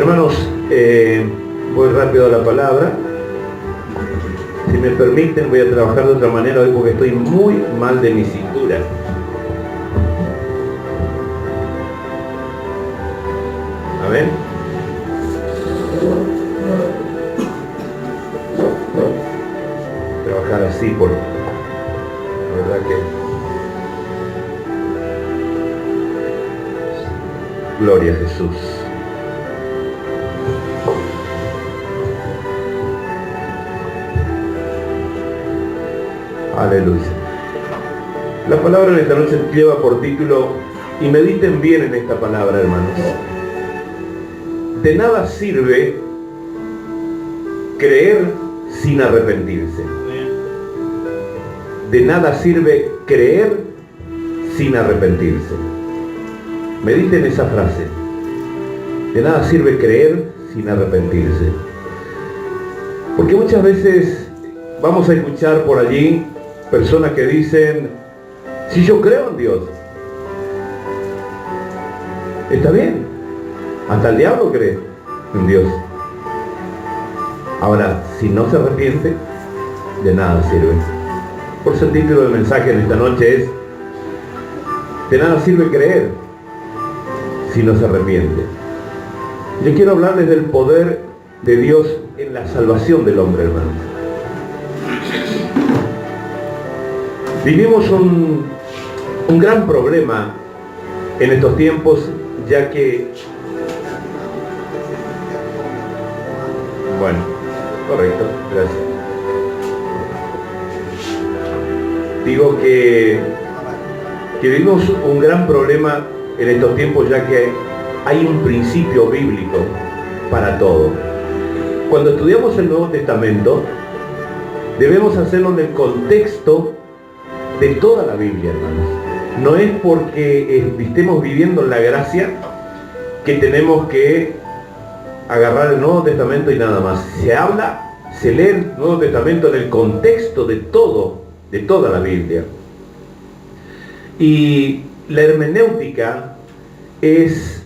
Hermanos, voy rápido a la palabra. Si me permiten, voy a trabajar de otra manera hoy porque estoy muy mal de mi cintura. A ver. Trabajar así por... La verdad que... Gloria a Jesús. Aleluya. La palabra de esta noche lleva por título, y mediten bien en esta palabra, hermanos. De nada sirve creer sin arrepentirse. De nada sirve creer sin arrepentirse. Mediten esa frase. De nada sirve creer sin arrepentirse. Porque muchas veces vamos a escuchar por allí personas que dicen, si yo creo en Dios, está bien, hasta el diablo cree en Dios. Ahora, si no se arrepiente, de nada sirve. Por eso el título del mensaje en esta noche es, de nada sirve creer si no se arrepiente. Yo quiero hablarles del poder de Dios en la salvación del hombre, hermanos. Vivimos un gran problema en estos tiempos, ya que... Bueno, correcto, gracias. Digo que vivimos un gran problema en estos tiempos, ya que hay un principio bíblico para todo. Cuando estudiamos el Nuevo Testamento, debemos hacerlo en el contexto de toda la Biblia, hermanos. No es porque estemos viviendo en la gracia que tenemos que agarrar el Nuevo Testamento y nada más. Se lee el Nuevo Testamento en el contexto de toda la Biblia. Y la hermenéutica es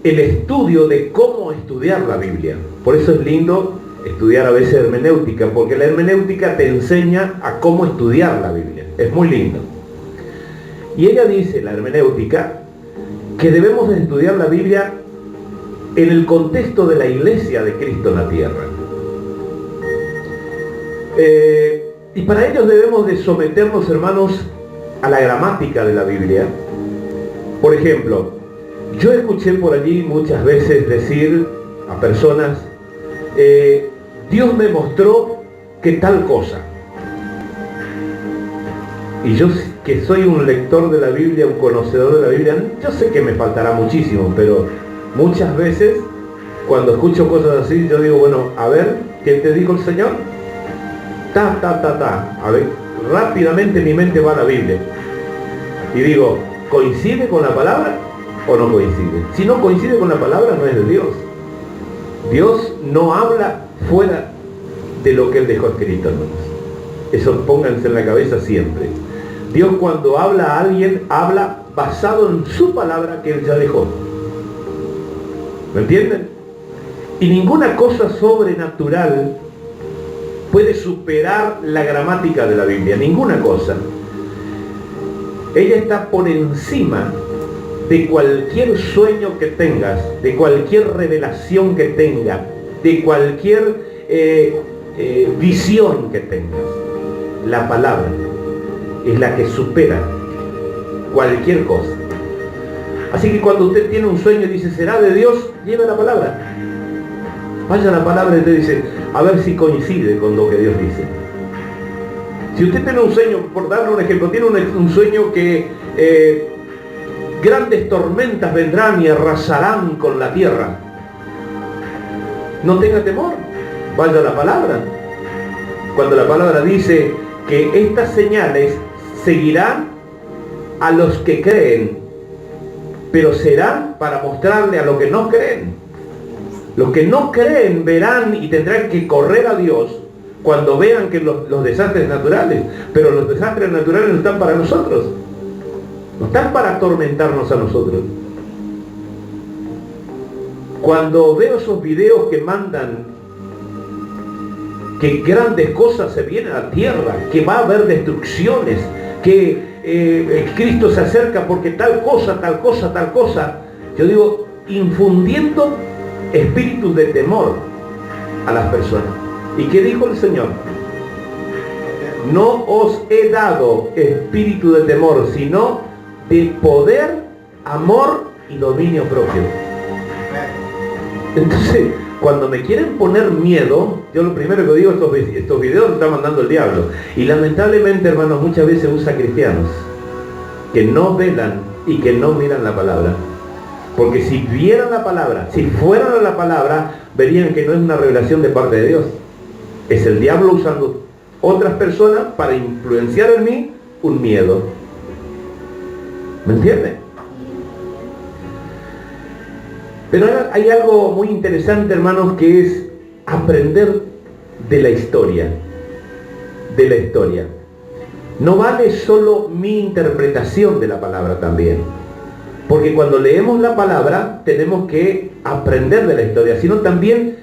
el estudio de cómo estudiar la Biblia. Por eso es lindo estudiar a veces hermenéutica, porque la hermenéutica te enseña a cómo estudiar la Biblia. Es muy lindo. Y ella dice, la hermenéutica, que debemos de estudiar la Biblia en el contexto de la iglesia de Cristo en la tierra. Y para ello debemos de someternos, hermanos, a la gramática de la Biblia. Por ejemplo, yo escuché por allí muchas veces decir a personas, Dios me mostró que tal cosa. Y yo, que soy un lector de la Biblia, un conocedor de la Biblia, yo sé que me faltará muchísimo, pero muchas veces cuando escucho cosas así, yo digo, bueno, a ver, ¿qué te dijo el Señor? A ver, rápidamente mi mente va a la Biblia. Y digo, ¿coincide con la palabra o no coincide? Si no coincide con la palabra, no es de Dios. Dios no habla fuera de lo que Él dejó escrito, hermanos. Eso pónganse en la cabeza siempre. Dios, cuando habla a alguien, habla basado en su palabra que Él ya dejó. ¿Me entienden? Y ninguna cosa sobrenatural puede superar la gramática de la Biblia. Ninguna cosa. Ella está por encima de cualquier sueño que tengas, de cualquier revelación que tengas, de cualquier visión que tengas. La palabra es la que supera cualquier cosa. Así que cuando usted tiene un sueño y dice, ¿será de Dios? Lleve la palabra. Vaya a la palabra y te dice, a ver si coincide con lo que Dios dice. Si usted tiene un sueño, por darle un ejemplo, tiene un sueño que grandes tormentas vendrán y arrasarán con la tierra, no tenga temor, vaya a la palabra. Cuando la palabra dice que estas señales seguirán a los que creen, pero serán para mostrarle a los que no creen. Los que no creen verán y tendrán que correr a Dios cuando vean que los desastres naturales, pero los desastres naturales no están para nosotros, no están para atormentarnos a nosotros. Cuando veo esos videos que mandan que grandes cosas se vienen a la tierra, que va a haber destrucciones, que Cristo se acerca porque tal cosa, yo digo, infundiendo espíritus de temor a las personas. ¿Y qué dijo el Señor? No os he dado espíritu de temor, sino de poder, amor y dominio propio. Entonces, cuando me quieren poner miedo, yo lo primero que digo, estos videos los está mandando el diablo. Y lamentablemente, hermanos, muchas veces usa cristianos que no velan y que no miran la palabra. Porque si vieran la palabra, si fueran a la palabra, verían que no es una revelación de parte de Dios. Es el diablo usando otras personas para influenciar en mí un miedo. ¿Me entienden? Pero hay algo muy interesante, hermanos, que es aprender de la historia. De la historia. No vale solo mi interpretación de la palabra también. Porque cuando leemos la palabra tenemos que aprender de la historia, sino también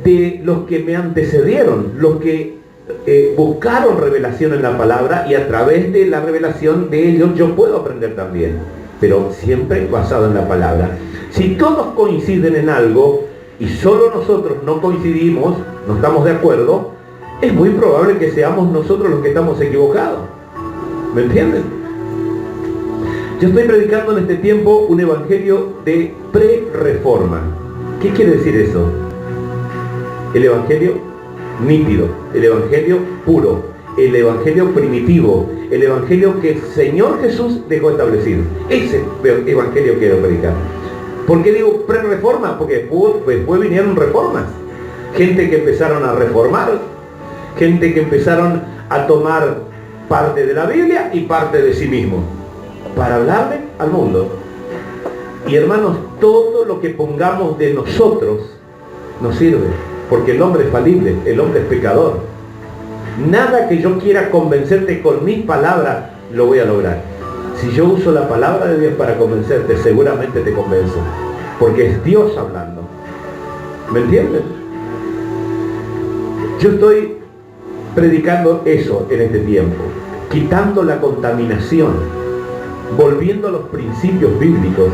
de los que me antecedieron, los que buscaron revelación en la palabra, y a través de la revelación de ellos yo puedo aprender también, pero siempre basado en la palabra. Si todos coinciden en algo y solo nosotros no coincidimos, no estamos de acuerdo, es muy probable que seamos nosotros los que estamos equivocados. ¿Me entienden? Yo estoy predicando en este tiempo un evangelio de pre-reforma. ¿Qué quiere decir eso? El evangelio nítido, el evangelio puro, el evangelio primitivo, el evangelio que el Señor Jesús dejó establecido. Ese evangelio quiero predicar. ¿Por qué digo pre-reforma? Porque después vinieron reformas. Gente que empezaron a reformar, gente que empezaron a tomar parte de la Biblia y parte de sí mismo para hablarle al mundo. Y hermanos, todo lo que pongamos de nosotros nos sirve, porque el hombre es falible, el hombre es pecador. Nada que yo quiera convencerte con mis palabras lo voy a lograr. Si yo uso la palabra de Dios para convencerte, seguramente te convenzo, porque es Dios hablando. ¿Me entienden? Yo estoy predicando eso en este tiempo, quitando la contaminación, volviendo a los principios bíblicos,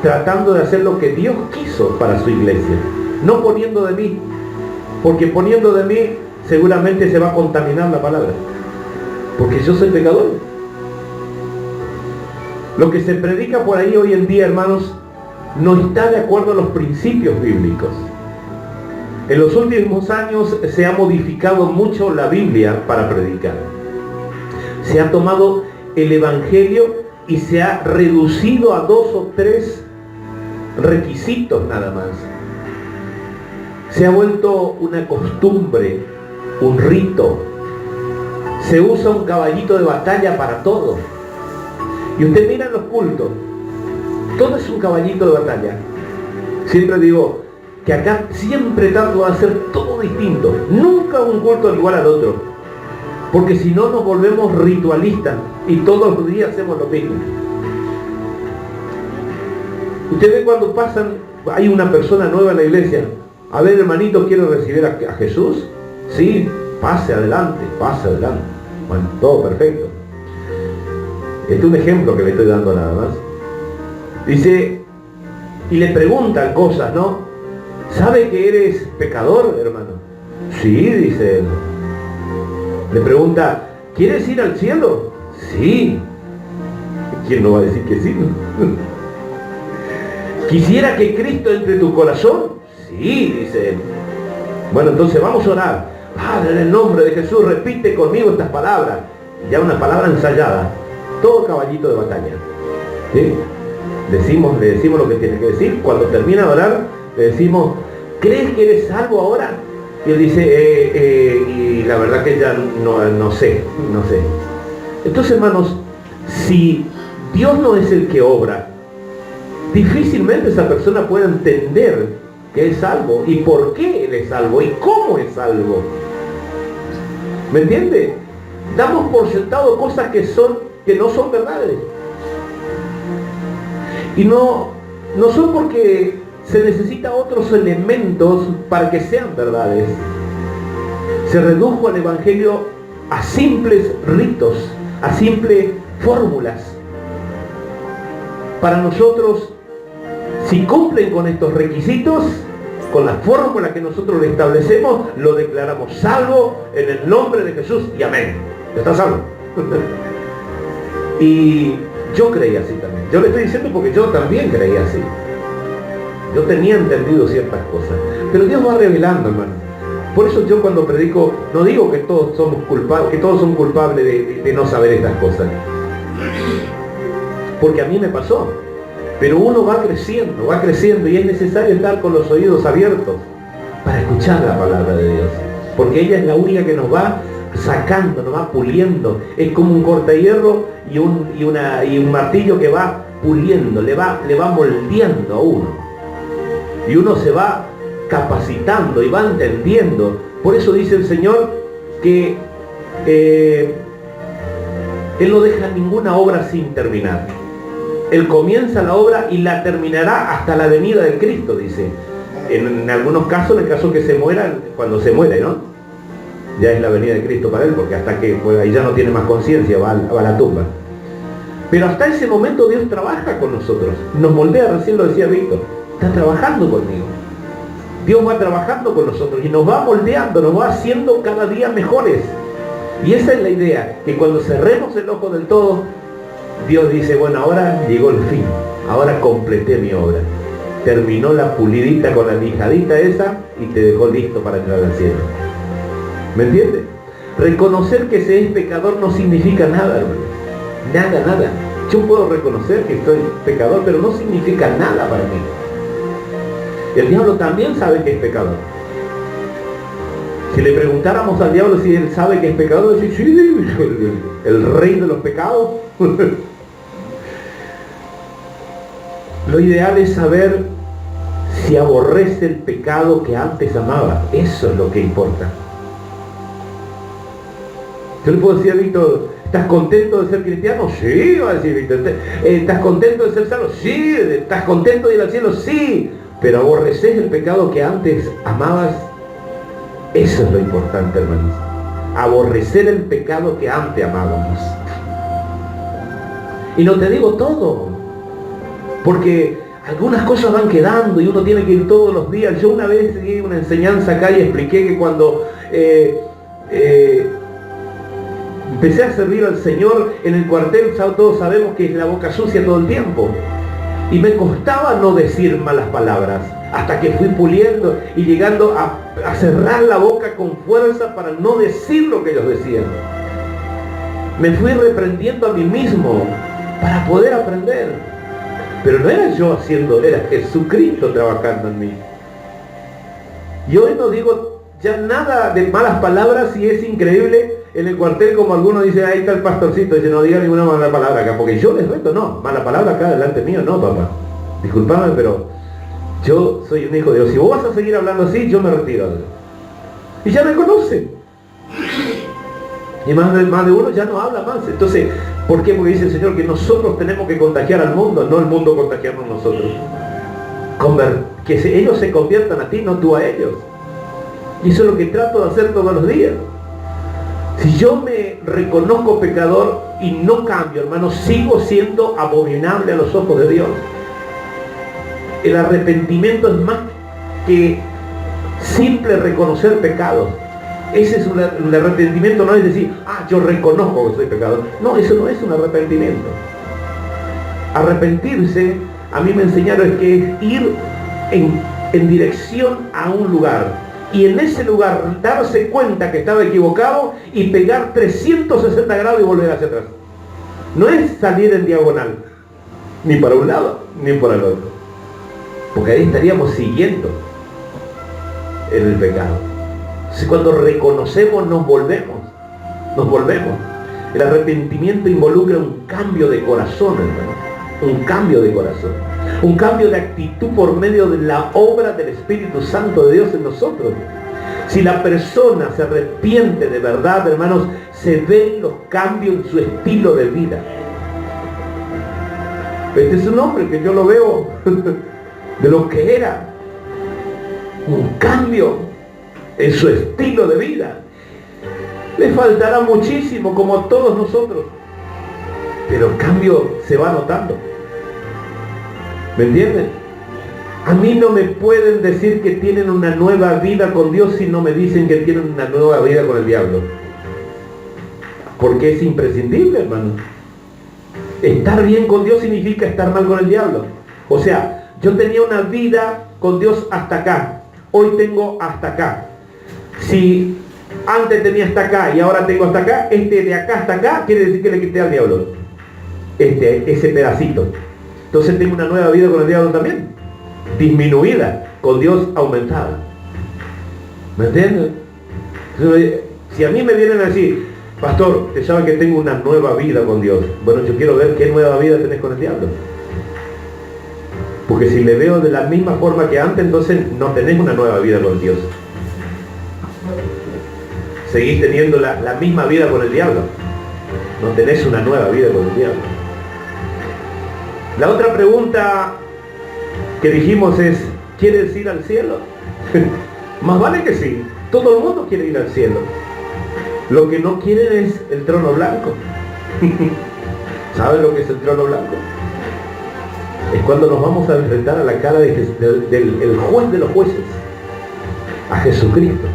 tratando de hacer lo que Dios quiso para su iglesia, no poniendo de mí, porque poniendo de mí seguramente se va a contaminar la palabra, porque yo soy pecador. Lo que se predica por ahí hoy en día, hermanos, no está de acuerdo a los principios bíblicos. En los últimos años se ha modificado mucho la Biblia para predicar. Se ha tomado el evangelio y se ha reducido a 2 o 3 requisitos nada más. Se ha vuelto una costumbre, un rito. Se usa un caballito de batalla para todo. Y usted mira en los cultos, todo es un caballito de batalla. Siempre digo que acá siempre trato de hacer todo distinto, nunca un culto igual al otro, porque si no nos volvemos ritualistas y todos los días hacemos lo mismo. Usted ve cuando hay una persona nueva en la iglesia, a ver, hermanito, ¿quiere recibir a Jesús? Sí, pase adelante. Bueno, todo perfecto. Este es un ejemplo que le estoy dando nada más. Dice, y le preguntan cosas, ¿no? ¿Sabe que eres pecador, hermano? Sí, dice él. Le pregunta, ¿quieres ir al cielo? Sí. ¿Quién no va a decir que sí? ¿Quisiera que Cristo entre en tu corazón? Sí, dice él. Bueno, entonces vamos a orar. Padre, en el nombre de Jesús, repite conmigo estas palabras. Ya una palabra ensayada. Todo caballito de batalla. ¿Sí? Le decimos lo que tiene que decir. Cuando termina de orar, le decimos, ¿crees que eres salvo ahora? Y él dice, y la verdad que ya no sé. Entonces, hermanos, si Dios no es el que obra, difícilmente esa persona puede entender que es salvo y por qué él es salvo y cómo es salvo. ¿Me entiende? Damos por sentado cosas que no son verdades. Y no son porque se necesita otros elementos para que sean verdades. Se redujo el Evangelio a simples ritos, a simples fórmulas. Para nosotros, si cumplen con estos requisitos, con la fórmula que nosotros le establecemos, lo declaramos salvo en el nombre de Jesús y amén. Está salvo. Y yo creía así también. Yo le estoy diciendo porque yo también creía así. Yo tenía entendido ciertas cosas. Pero Dios va revelando, hermano. Por eso yo cuando predico, no digo que todos somos culpables, que todos son culpables de no saber estas cosas. Porque a mí me pasó. Pero uno va creciendo y es necesario estar con los oídos abiertos para escuchar la palabra de Dios. Porque ella es la única que nos va sacando, nos va puliendo. Es como un cortahierro y un martillo que va puliendo, le va moldeando a uno. Y uno se va capacitando y va entendiendo. Por eso dice el Señor que Él no deja ninguna obra sin terminar. Él comienza la obra y la terminará hasta la venida de Cristo, dice. En algunos casos, en el caso que se muera, cuando se muere, ¿no? Ya es la venida de Cristo para él, porque hasta que pues, ahí ya no tiene más conciencia, va a la tumba. Pero hasta ese momento Dios trabaja con nosotros, nos moldea, recién lo decía Víctor, está trabajando conmigo. Dios va trabajando con nosotros y nos va moldeando, nos va haciendo cada día mejores. Y esa es la idea, que cuando cerremos el ojo del todo, Dios dice, bueno, ahora llegó el fin, ahora completé mi obra. Terminó la pulidita con la lijadita esa y te dejó listo para entrar al cielo. ¿Me entiendes? Reconocer que se es pecador no significa nada, hermano. Nada. Yo puedo reconocer que estoy pecador, pero no significa nada para mí. El diablo también sabe que es pecador. Si le preguntáramos al diablo si él sabe que es pecador, decir, sí, el rey de los pecados. Lo ideal es saber si aborrece el pecado que antes amaba. Eso es lo que importa. Yo le puedo decir a Víctor, ¿estás contento de ser cristiano? Sí, va a decir Víctor. ¿Estás contento de ser salvo? Sí. ¿Estás contento de ir al cielo? Sí. Pero aborreces el pecado que antes amabas. Eso es lo importante, hermanos. Aborrecer el pecado que antes amábamos. Y no te digo todo, porque algunas cosas van quedando y uno tiene que ir todos los días. Yo una vez di una enseñanza acá y expliqué que cuando empecé a servir al Señor en el cuartel, todos sabemos que es la boca sucia todo el tiempo. Y me costaba no decir malas palabras, hasta que fui puliendo y llegando a cerrar la boca con fuerza para no decir lo que ellos decían. Me fui reprendiendo a mí mismo para poder aprender. Pero no era yo haciendo, era Jesucristo trabajando en mí. Y hoy no digo ya nada de malas palabras, y es increíble en el cuartel como algunos dicen, ahí está el pastorcito, dice, no diga ninguna mala palabra acá, porque yo les reto, no, mala palabra acá delante mío, no, papá. Disculpame, pero yo soy un hijo de Dios. Si vos vas a seguir hablando así, yo me retiro. Y ya me conocen. Y más de uno ya no habla más. Entonces, ¿por qué? Porque dice el Señor que nosotros tenemos que contagiar al mundo, no el mundo contagiarnos nosotros. Que ellos se conviertan a ti, no tú a ellos. Y eso es lo que trato de hacer todos los días. Si yo me reconozco pecador y no cambio, hermano, sigo siendo abominable a los ojos de Dios. El arrepentimiento es más que simple reconocer pecados. Ese es el arrepentimiento, no es decir, yo reconozco que soy pecador. No, eso no es un arrepentimiento. Arrepentirse, a mí me enseñaron, es que es ir en dirección a un lugar. Y en ese lugar darse cuenta que estaba equivocado y pegar 360 grados y volver hacia atrás. No es salir en diagonal, ni para un lado, ni para el otro. Porque ahí estaríamos siguiendo en el pecado. Entonces, cuando reconocemos, nos volvemos. El arrepentimiento involucra un cambio de corazón, hermano. Un cambio de corazón. Un cambio de actitud por medio de la obra del Espíritu Santo de Dios en nosotros. Si la persona se arrepiente de verdad, hermanos, se ven los cambios en su estilo de vida. Este es un hombre que yo lo veo de lo que era, un cambio en su estilo de vida. Le faltará muchísimo, como a todos nosotros, pero el cambio se va notando. ¿Me entienden? A mí no me pueden decir que tienen una nueva vida con Dios si no me dicen que tienen una nueva vida con el diablo. Porque es imprescindible, hermano. Estar bien con Dios significa estar mal con el diablo. O sea, yo tenía una vida con Dios hasta acá. Hoy tengo hasta acá. Si antes tenía hasta acá y ahora tengo hasta acá, de acá hasta acá quiere decir que le quité al diablo ese pedacito. Entonces tengo una nueva vida con el diablo también, disminuida, con Dios aumentada. ¿Me entiendes? Si a mí me vienen a decir, pastor, te sabe que tengo una nueva vida con Dios. Bueno, yo quiero ver qué nueva vida tenés con el diablo. Porque si le veo de la misma forma que antes, entonces no tenés una nueva vida con Dios. Seguís teniendo la misma vida con el diablo. No tenés una nueva vida con el diablo. La otra pregunta que dijimos es, ¿quieres ir al cielo? Más vale que sí. Todo el mundo quiere ir al cielo. Lo que no quieren es el trono blanco. ¿Saben lo que es el trono blanco? Es cuando nos vamos a enfrentar a la cara del juez de los jueces, a Jesucristo.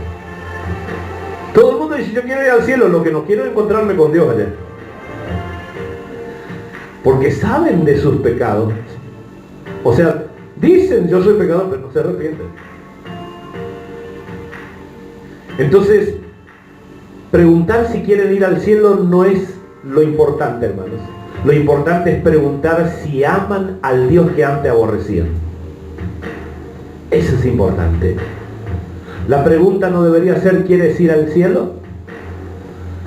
Todo el mundo dice, yo quiero ir al cielo, lo que no quiero es encontrarme con Dios allá. Porque saben de sus pecados. O sea, dicen, yo soy pecador, pero no se arrepienten. Entonces, preguntar si quieren ir al cielo no es lo importante, hermanos. Lo importante es preguntar si aman al Dios que antes aborrecían. Eso es importante. La pregunta no debería ser, ¿quieres ir al cielo?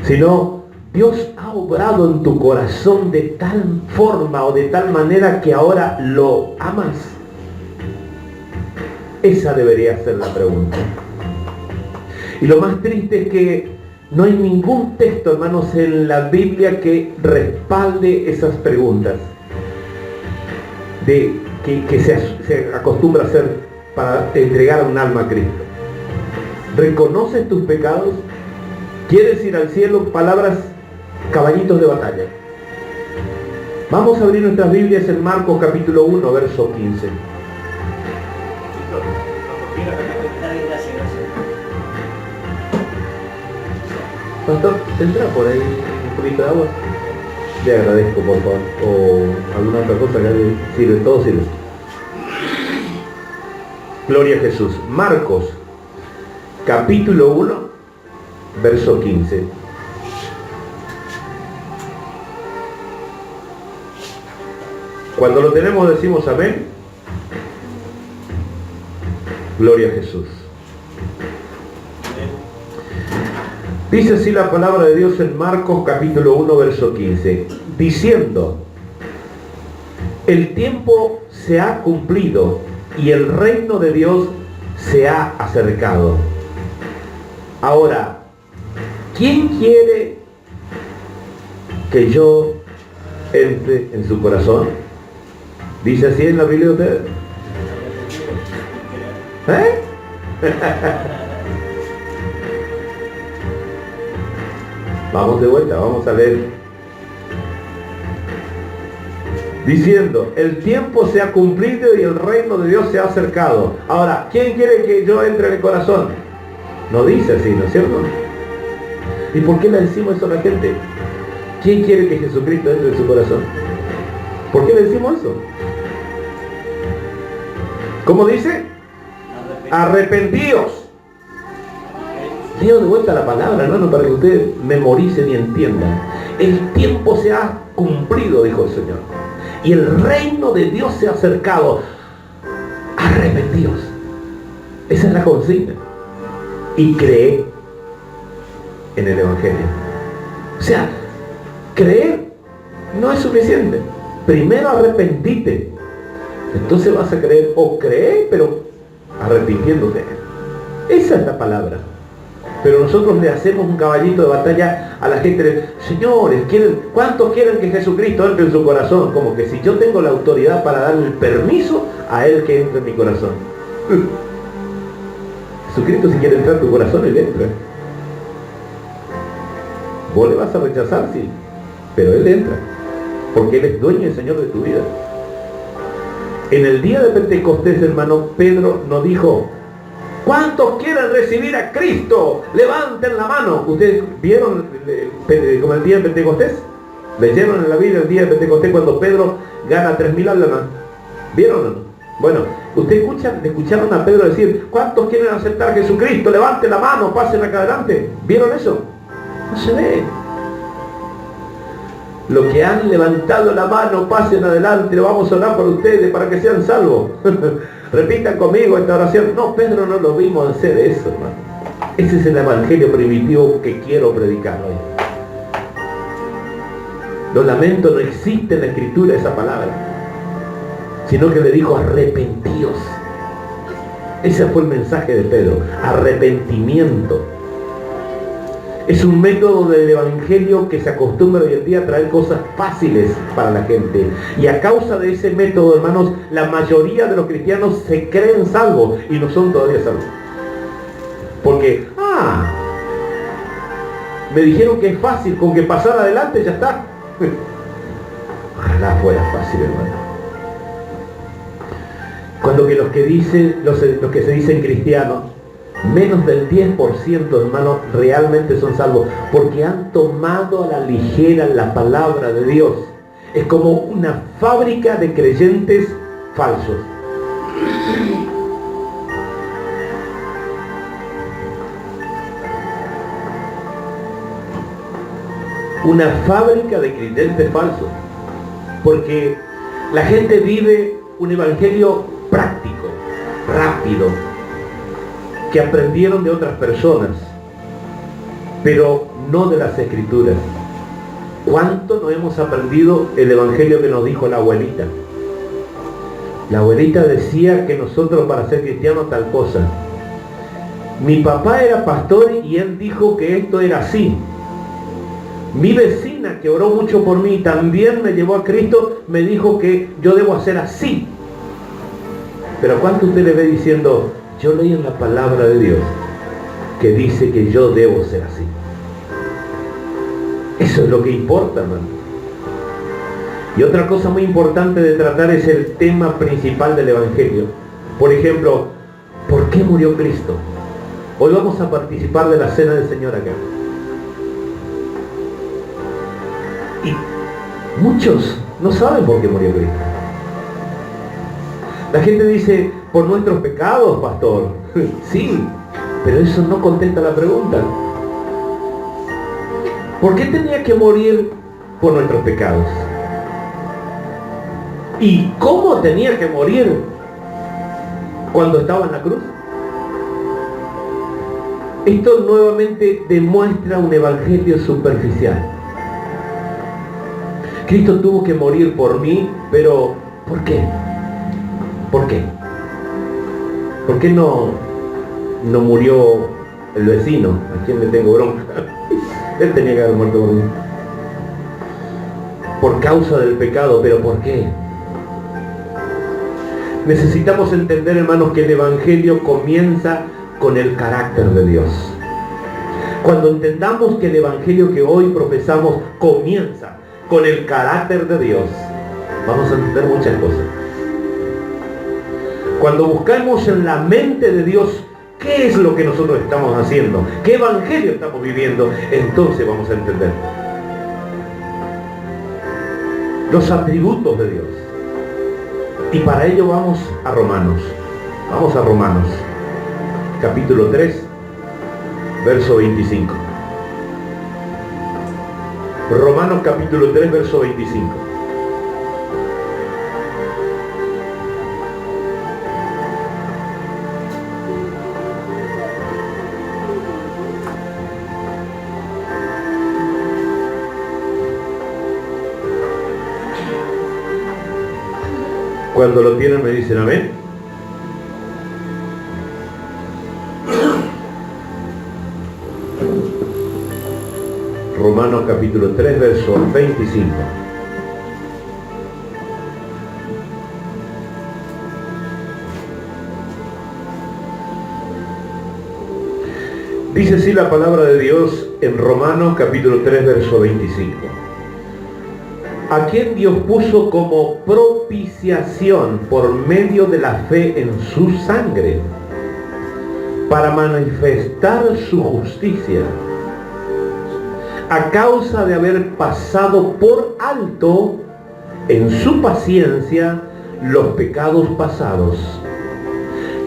Sino, Dios ha obrado en tu corazón de tal forma o de tal manera que ahora lo amas. Esa debería ser la pregunta. Y lo más triste es que no hay ningún texto, hermanos, en la Biblia que respalde esas preguntas que se acostumbra a hacer para entregar un alma a Cristo. ¿Reconoces tus pecados? ¿Quieres ir al cielo? Palabras caballitos de batalla. Vamos a abrir nuestras Biblias en Marcos capítulo 1, verso 15. Pastor, ¿tendrá por ahí un poquito de agua? Le agradezco, por favor. O alguna otra cosa que sirve, todo sirve. Gloria a Jesús. Marcos, capítulo 1, verso 15. Cuando lo tenemos decimos amén. Gloria a Jesús. Dice así la palabra de Dios en Marcos capítulo 1 verso 15, diciendo, el tiempo se ha cumplido y el reino de Dios se ha acercado. Ahora, ¿quién quiere que yo entre en su corazón? ¿Dice así en la Biblia de ustedes? Vamos de vuelta, vamos a leer. Diciendo, el tiempo se ha cumplido y el reino de Dios se ha acercado. Ahora, ¿quién quiere que yo entre en el corazón? No dice así, ¿no es cierto? ¿Y por qué le decimos eso a la gente? ¿Quién quiere que Jesucristo entre en su corazón? ¿Por qué le decimos eso? ¿Cómo dice? Arrepentíos. Leo de vuelta la palabra, hermano, para que ustedes memoricen y entiendan. El tiempo se ha cumplido, dijo el Señor, y el reino de Dios se ha acercado. Arrepentíos. Esa es la consigna. Y cree en el Evangelio. O sea, creer no es suficiente. Primero arrepentite. Entonces vas a creer, o creer, pero arrepintiéndote. Esa es la palabra. Pero nosotros le hacemos un caballito de batalla a la gente. Señores, ¿cuántos quieren que Jesucristo entre en su corazón? Como que si yo tengo la autoridad para darle el permiso a Él que entre en mi corazón. Jesucristo, si quiere entrar en tu corazón, Él entra. Vos le vas a rechazar, sí, pero Él entra, porque Él es dueño y Señor de tu vida. En el día de Pentecostés, hermano, Pedro nos dijo: ¿cuántos quieren recibir a Cristo? Levanten la mano. ¿Ustedes vieron como el día de Pentecostés? ¿Leyeron en la Biblia el día de Pentecostés cuando Pedro gana 3.000 almas? ¿Vieron o no? Bueno, ustedes escucharon a Pedro decir: ¿cuántos quieren aceptar a Jesucristo? Levanten la mano, pasen acá adelante. ¿Vieron eso? No se ve. Los que han levantado la mano, pasen adelante, vamos a orar por ustedes para que sean salvos. Repitan conmigo esta oración. No, Pedro no lo vimos hacer eso, hermano. Ese es el evangelio primitivo que quiero predicar hoy. Lo lamento, no existe en la escritura esa palabra, sino que le dijo: arrepentíos. Ese fue el mensaje de Pedro, arrepentimiento. Es un método del evangelio que se acostumbra hoy en día a traer cosas fáciles para la gente. Y a causa de ese método, hermanos, la mayoría de los cristianos se creen salvos y no son todavía salvos. Porque, me dijeron que es fácil, con que pasar adelante ya está. Ojalá fuera fácil, hermano. Cuando que los que se dicen cristianos, menos del 10%, hermanos, realmente son salvos, porque han tomado a la ligera la palabra de Dios. Es como una fábrica de creyentes falsos. Una fábrica de creyentes falsos, porque la gente vive un evangelio práctico, rápido, que aprendieron de otras personas, pero no de las escrituras. ¿Cuánto no hemos aprendido el evangelio que nos dijo la abuelita? La abuelita decía que nosotros, para ser cristianos, tal cosa. Mi papá era pastor y él dijo que esto era así. Mi vecina, que oró mucho por mí, también me llevó a Cristo, me dijo que yo debo hacer así. Pero ¿cuánto usted le ve diciendo: yo leí en la palabra de Dios que dice que yo debo ser así? Eso es lo que importa, hermano. Y otra cosa muy importante de tratar es el tema principal del evangelio. Por ejemplo, ¿por qué murió Cristo? Hoy vamos a participar de la cena del Señor acá. Y muchos no saben por qué murió Cristo. La gente dice: por nuestros pecados, pastor. Sí, pero eso no contesta la pregunta. ¿Por qué tenía que morir por nuestros pecados? ¿Y cómo tenía que morir cuando estaba en la cruz? Esto nuevamente demuestra un evangelio superficial. Cristo tuvo que morir por mí, pero ¿por qué? ¿Por qué? ¿Por qué no murió el vecino, a quien le tengo bronca? Él tenía que haber muerto por mí. Por causa del pecado, pero ¿por qué? Necesitamos entender, hermanos, que el evangelio comienza con el carácter de Dios. Cuando entendamos que el evangelio que hoy profesamos comienza con el carácter de Dios, vamos a entender muchas cosas. Cuando buscamos en la mente de Dios qué es lo que nosotros estamos haciendo, qué evangelio estamos viviendo, entonces vamos a entender los atributos de Dios. Y para ello vamos a Romanos. Vamos a Romanos, capítulo 3, verso 25. Romanos capítulo 3, verso 25. Cuando lo tienen me dicen amén. capítulo 3, verso 25. Dice así la palabra de Dios en Romanos capítulo 3, verso 25. A quien Dios puso como propiciación por medio de la fe en su sangre, para manifestar su justicia, a causa de haber pasado por alto en su paciencia los pecados pasados,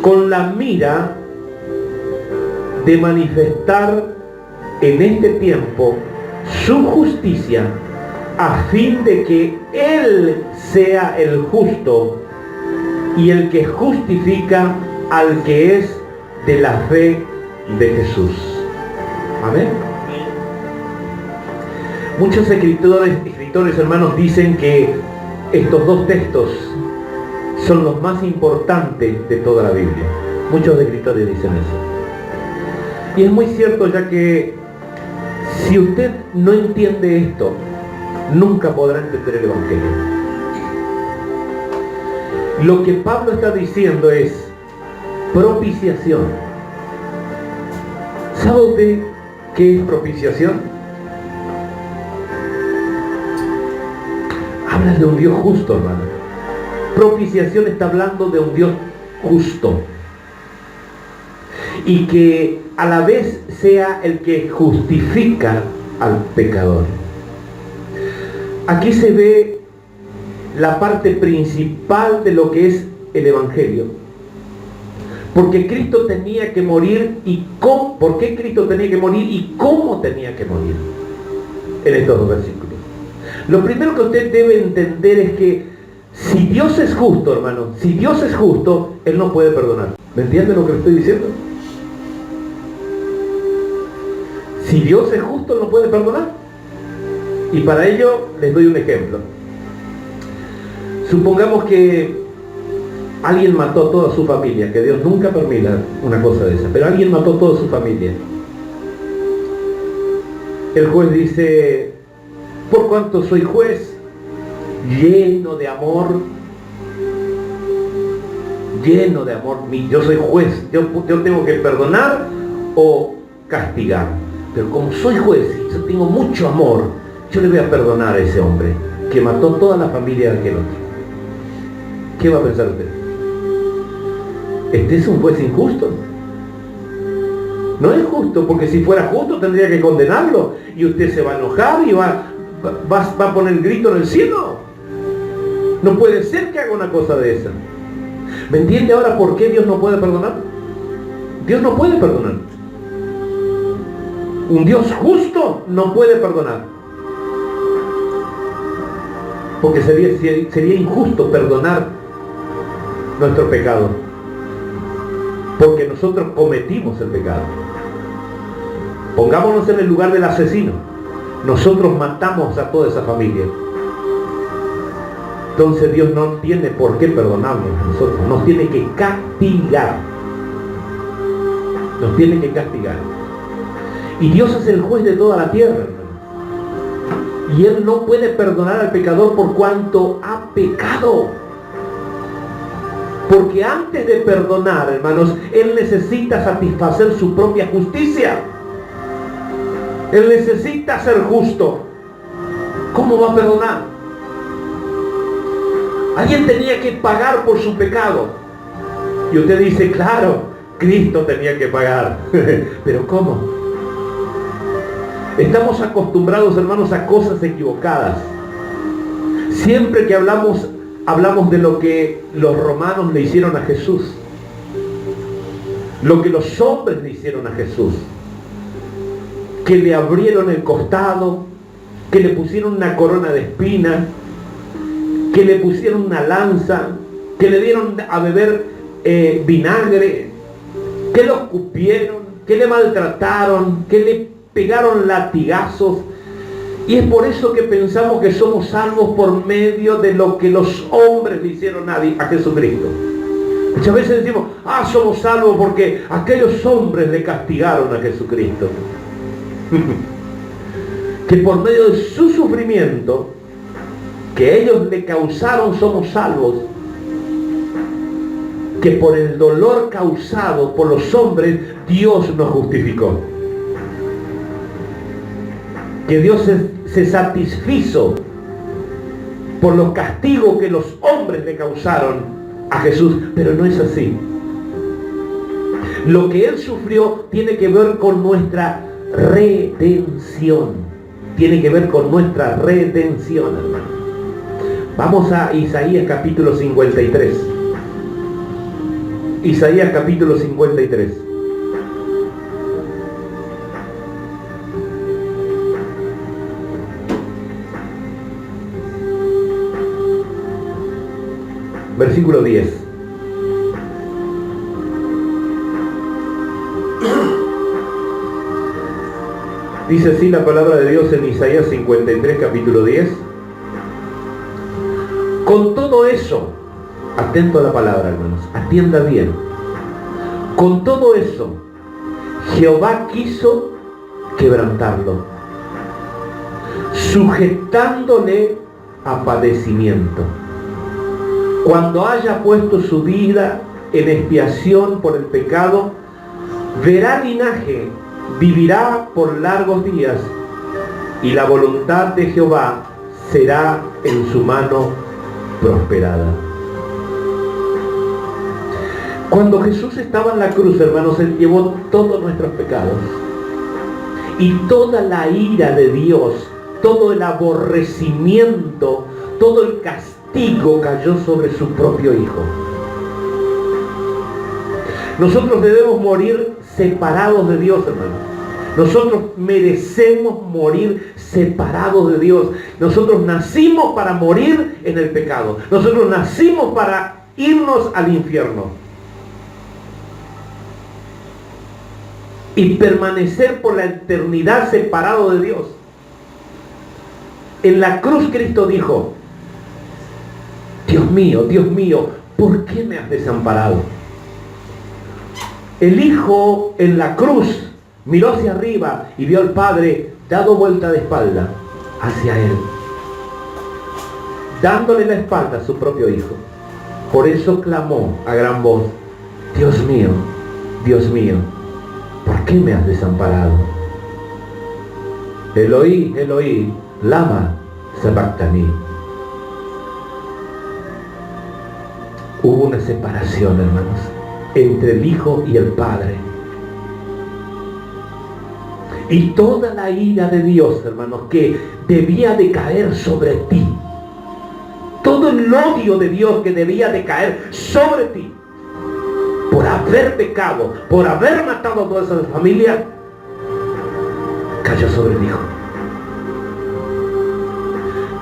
con la mira de manifestar en este tiempo su justicia, a fin de que Él sea el justo y el que justifica al que es de la fe de Jesús. Amén. Muchos escritores, hermanos, dicen que estos dos textos son los más importantes de toda la Biblia. Muchos escritores dicen eso. Y es muy cierto, ya que si usted no entiende esto, nunca podrá entender el Evangelio. Lo que Pablo está diciendo es propiciación. ¿Sabe usted qué es propiciación? Habla de un Dios justo, hermano. Propiciación está hablando de un Dios justo, y que a la vez sea el que justifica al pecador. Aquí se ve la parte principal de lo que es el Evangelio. Porque Cristo tenía que morir y cómo, ¿por qué Cristo tenía que morir y cómo tenía que morir? En estos dos versículos. Lo primero que usted debe entender es que si Dios es justo, hermano, si Dios es justo, Él no puede perdonar. ¿Me entiende lo que le estoy diciendo? Si Dios es justo, Él no puede perdonar. Y para ello les doy un ejemplo. Supongamos que alguien mató a toda su familia, que Dios nunca permita una cosa de esa, pero alguien mató a toda su familia. El juez dice: por cuanto soy juez, lleno de amor, yo soy juez, yo tengo que perdonar o castigar. Pero como soy juez y yo tengo mucho amor, yo le voy a perdonar a ese hombre que mató toda la familia de aquel otro. ¿Qué va a pensar usted? ¿Este es un juez injusto? No es justo, porque si fuera justo tendría que condenarlo, y usted se va a enojar y va a poner el grito en el cielo. No puede ser que haga una cosa de esa. ¿Me entiende ahora por qué Dios no puede perdonar? Dios no puede perdonar. Un Dios justo no puede perdonar. Porque sería injusto perdonar nuestro pecado. Porque nosotros cometimos el pecado. Pongámonos en el lugar del asesino. Nosotros matamos a toda esa familia. Entonces Dios no tiene por qué perdonarnos a nosotros. Nos tiene que castigar. Nos tiene que castigar. Y Dios es el juez de toda la tierra, hermano. Y Él no puede perdonar al pecador por cuanto ha pecado. Porque antes de perdonar, hermanos, Él necesita satisfacer su propia justicia. Él necesita ser justo. ¿Cómo va a perdonar? Alguien tenía que pagar por su pecado. Y usted dice: claro, Cristo tenía que pagar. ¿Pero cómo? Estamos acostumbrados, hermanos, a cosas equivocadas. Siempre que hablamos de lo que los romanos le hicieron a Jesús, lo que los hombres le hicieron a Jesús, que le abrieron el costado, que le pusieron una corona de espinas, que le pusieron una lanza, que le dieron a beber vinagre, que lo escupieron, que le maltrataron, que le pegaron latigazos. Y es por eso que pensamos que somos salvos por medio de lo que los hombres le hicieron a Jesucristo. Muchas veces decimos: somos salvos porque aquellos hombres le castigaron a Jesucristo. que por medio de su sufrimiento que ellos le causaron somos salvos, que por el dolor causado por los hombres Dios nos justificó, que Dios se satisfizo por los castigos que los hombres le causaron a Jesús, pero no es así. Lo que Él sufrió tiene que ver con nuestra redención, tiene que ver con nuestra redención, hermano. Vamos a Isaías capítulo 53. Isaías capítulo 53. Versículo 10. Dice así la palabra de Dios en Isaías 53, capítulo 10. Con todo eso, atento a la palabra, hermanos, atienda bien. Con todo eso, Jehová quiso quebrantarlo, sujetándole a padecimiento. Cuando haya puesto su vida en expiación por el pecado, verá linaje, vivirá por largos días, y la voluntad de Jehová será en su mano prosperada. Cuando Jesús estaba en la cruz, hermanos, Él llevó todos nuestros pecados. Y toda la ira de Dios, todo el aborrecimiento, todo el castigo cayó sobre su propio Hijo. Nosotros debemos morir separados de Dios, hermanos. Nosotros merecemos morir separados de Dios. Nosotros nacimos para morir en el pecado. Nosotros nacimos para irnos al infierno. Y permanecer por la eternidad separado de Dios. En la cruz Cristo dijo: Dios mío, ¿por qué me has desamparado? El Hijo en la cruz miró hacia arriba y vio al Padre dado vuelta de espalda hacia Él, dándole la espalda a su propio Hijo. Por eso clamó a gran voz: Dios mío, ¿por qué me has desamparado? Eloí, Eloí, lama sabactani. Hubo una separación, hermanos, entre el Hijo y el Padre. Y toda la ira de Dios, hermanos, que debía de caer sobre ti, todo el odio de Dios que debía de caer sobre ti, por haber pecado, por haber matado a toda esa familia, cayó sobre el Hijo.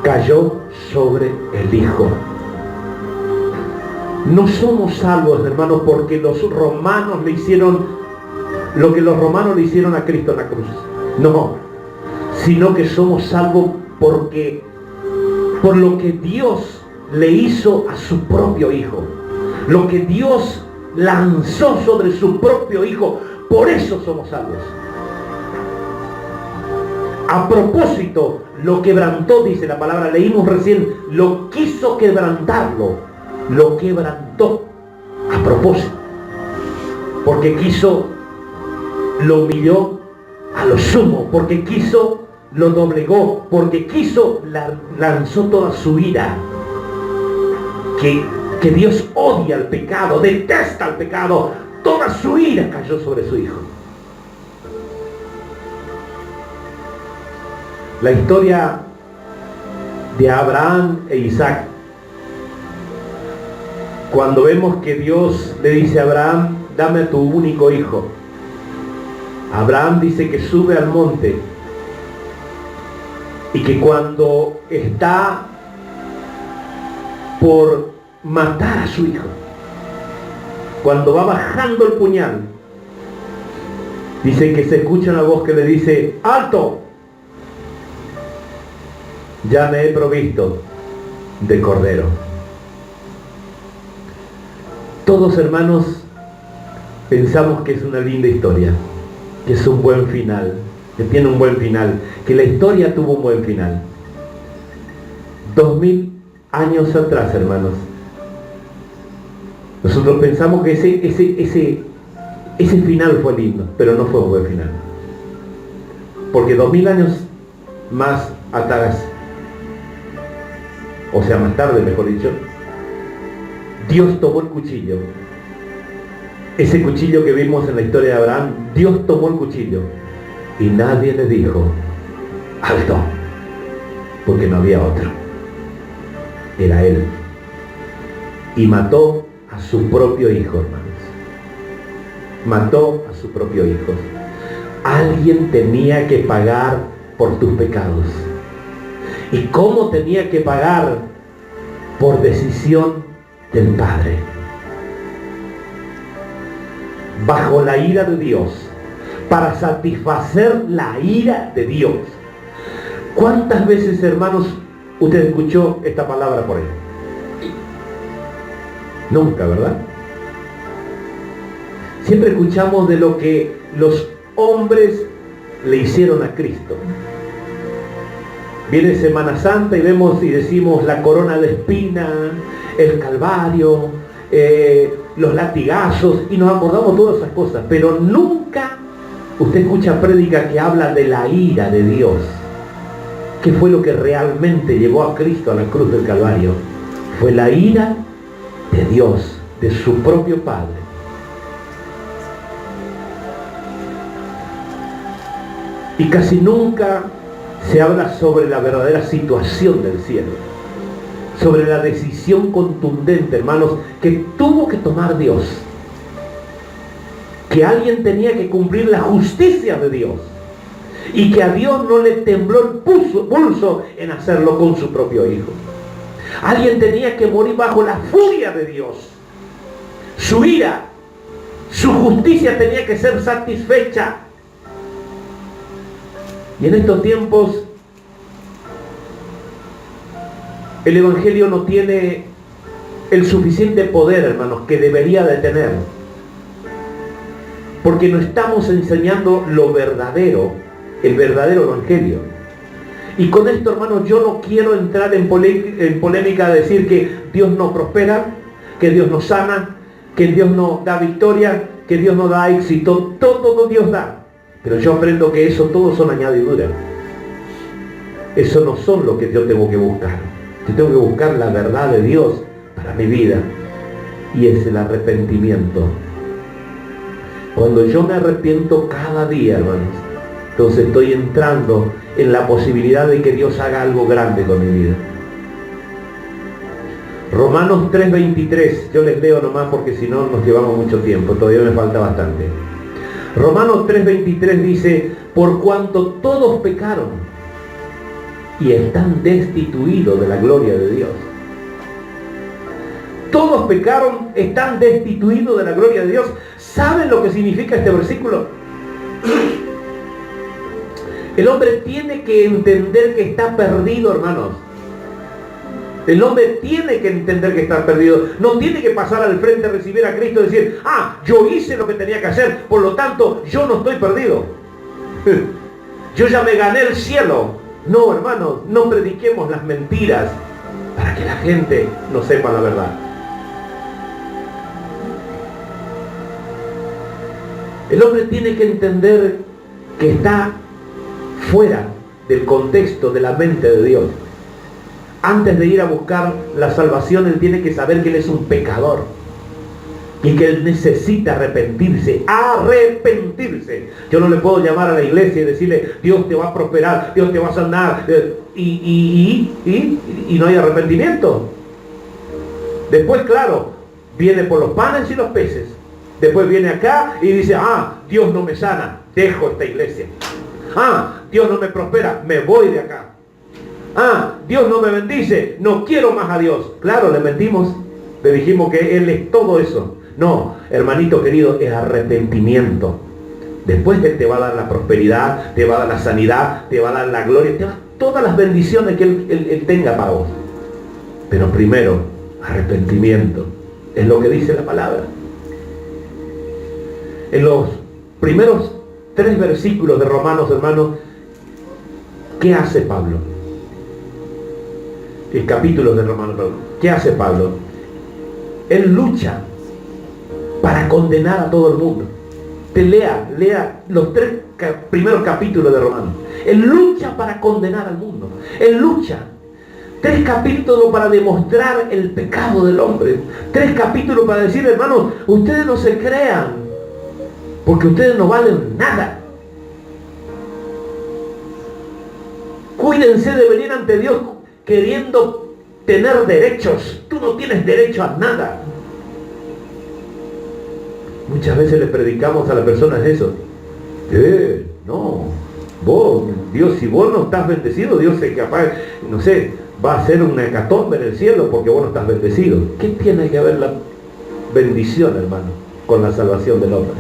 Cayó sobre el Hijo. No somos salvos, hermanos, porque los romanos le hicieron lo que los romanos le hicieron a Cristo en la cruz. No, sino que somos salvos porque por lo que Dios le hizo a su propio Hijo, lo que Dios lanzó sobre su propio Hijo, por eso somos salvos. A propósito, lo quebrantó, dice la palabra, leímos recién, lo quiso quebrantarlo, lo quebrantó a propósito, porque quiso, lo humilló a lo sumo, porque quiso, lo doblegó, porque quiso, lanzó toda su ira, que Dios odia el pecado, detesta el pecado, toda su ira cayó sobre su Hijo. La historia de Abraham e Isaac, cuando vemos que Dios le dice a Abraham: dame a tu único hijo. Abraham dice que sube al monte y que cuando está por matar a su hijo, cuando va bajando el puñal, dice que se escucha una voz que le dice: ¡alto! Ya me he provisto de cordero. Todos, hermanos, pensamos que es una linda historia, que es un buen final. que tiene un buen final, que la historia tuvo un buen final. 2000 años atrás, hermanos, nosotros pensamos que ese final fue lindo, pero no fue un buen final. Porque 2000 años más atrás, o sea, más tarde, mejor dicho, Dios tomó el cuchillo. Ese cuchillo que vimos en la historia de Abraham, Dios tomó el cuchillo y nadie le dijo, alto, porque no había otro. Era Él. Y mató a su propio hijo, hermanos. Mató a su propio hijo. Alguien tenía que pagar por tus pecados. ¿Y cómo tenía que pagar? Por decisión del Padre. Bajo la ira de Dios, para satisfacer la ira de Dios. ¿Cuántas veces, hermanos, usted escuchó esta palabra por ahí? Nunca, ¿verdad? Siempre escuchamos de lo que los hombres le hicieron a Cristo. Viene Semana Santa y vemos y decimos la corona de espina, el Calvario, los latigazos, y nos acordamos de todas esas cosas, pero nunca usted escucha prédica que habla de la ira de Dios. ¿Qué fue lo que realmente llevó a Cristo a la cruz del Calvario? Fue la ira de Dios, de su propio Padre. Y casi nunca se habla sobre la verdadera situación del cielo, sobre la decisión contundente, hermanos, que tuvo que tomar Dios, que alguien tenía que cumplir la justicia de Dios, y que a Dios no le tembló el pulso en hacerlo con su propio hijo. Alguien tenía que morir bajo la furia de Dios, su ira, su justicia tenía que ser satisfecha. Y en estos tiempos el Evangelio no tiene el suficiente poder, hermanos, que debería de tener, porque no estamos enseñando lo verdadero, el verdadero Evangelio. Y con esto, hermanos, yo no quiero entrar en polémica de decir que Dios no prospera, que Dios no sana, que Dios no da victoria, que Dios no da éxito. Todo Dios da. Pero yo aprendo que eso todo son añadiduras. Eso no son lo que yo tengo que buscar. Yo tengo que buscar la verdad de Dios para mi vida. Y es el arrepentimiento. Cuando yo me arrepiento cada día, hermanos, entonces estoy entrando en la posibilidad de que Dios haga algo grande con mi vida. Romanos 3:23, yo les leo nomás porque si no nos llevamos mucho tiempo, todavía me falta bastante. Romanos 3:23 dice, por cuanto todos pecaron y están destituidos de la gloria de Dios. Todos pecaron, están destituidos de la gloria de Dios. ¿Saben lo que significa este versículo? El hombre tiene que entender que está perdido, hermanos. El hombre tiene que entender que está perdido. No tiene que pasar al frente a recibir a Cristo y decir, yo hice lo que tenía que hacer, por lo tanto, yo no estoy perdido. Yo ya me gané el cielo. No, hermanos, no prediquemos las mentiras para que la gente no sepa la verdad. El hombre tiene que entender que está fuera del contexto de la mente de Dios. Antes de ir a buscar la salvación, él tiene que saber que él es un pecador y que él necesita arrepentirse. Yo no le puedo llamar a la iglesia y decirle, Dios te va a prosperar, Dios te va a sanar, y no hay arrepentimiento. Después, claro, viene por los panes y los peces. Después viene acá y dice, Dios no me sana, dejo esta iglesia. Dios no me prospera, me voy de acá. Dios no me bendice, no quiero más a Dios. Claro, le mentimos, le dijimos que Él es todo eso. No, hermanito querido, es arrepentimiento. Después Él te va a dar la prosperidad, te va a dar la sanidad, te va a dar la gloria, te va a dar todas las bendiciones que Él tenga para vos. Pero primero, arrepentimiento. Es lo que dice la palabra. En los primeros 3 versículos de Romanos, hermanos, ¿qué hace Pablo? El capítulo de Romanos, ¿qué hace Pablo? Él lucha para condenar a todo el mundo. Lea los 3 primeros capítulos de Romanos. Él lucha para condenar al mundo. Él lucha. 3 capítulos para demostrar el pecado del hombre. 3 capítulos para decir, hermanos, ustedes no se crean, porque ustedes no valen nada. Cuídense de venir ante Dios queriendo tener derechos. Tú no tienes derecho a nada. Muchas veces le predicamos a las personas eso. No, vos, Dios, si vos no estás bendecido, Dios es capaz, no sé, va a hacer una hecatombe en el cielo porque vos no estás bendecido. ¿Qué tiene que ver la bendición, hermano, con la salvación del hombre?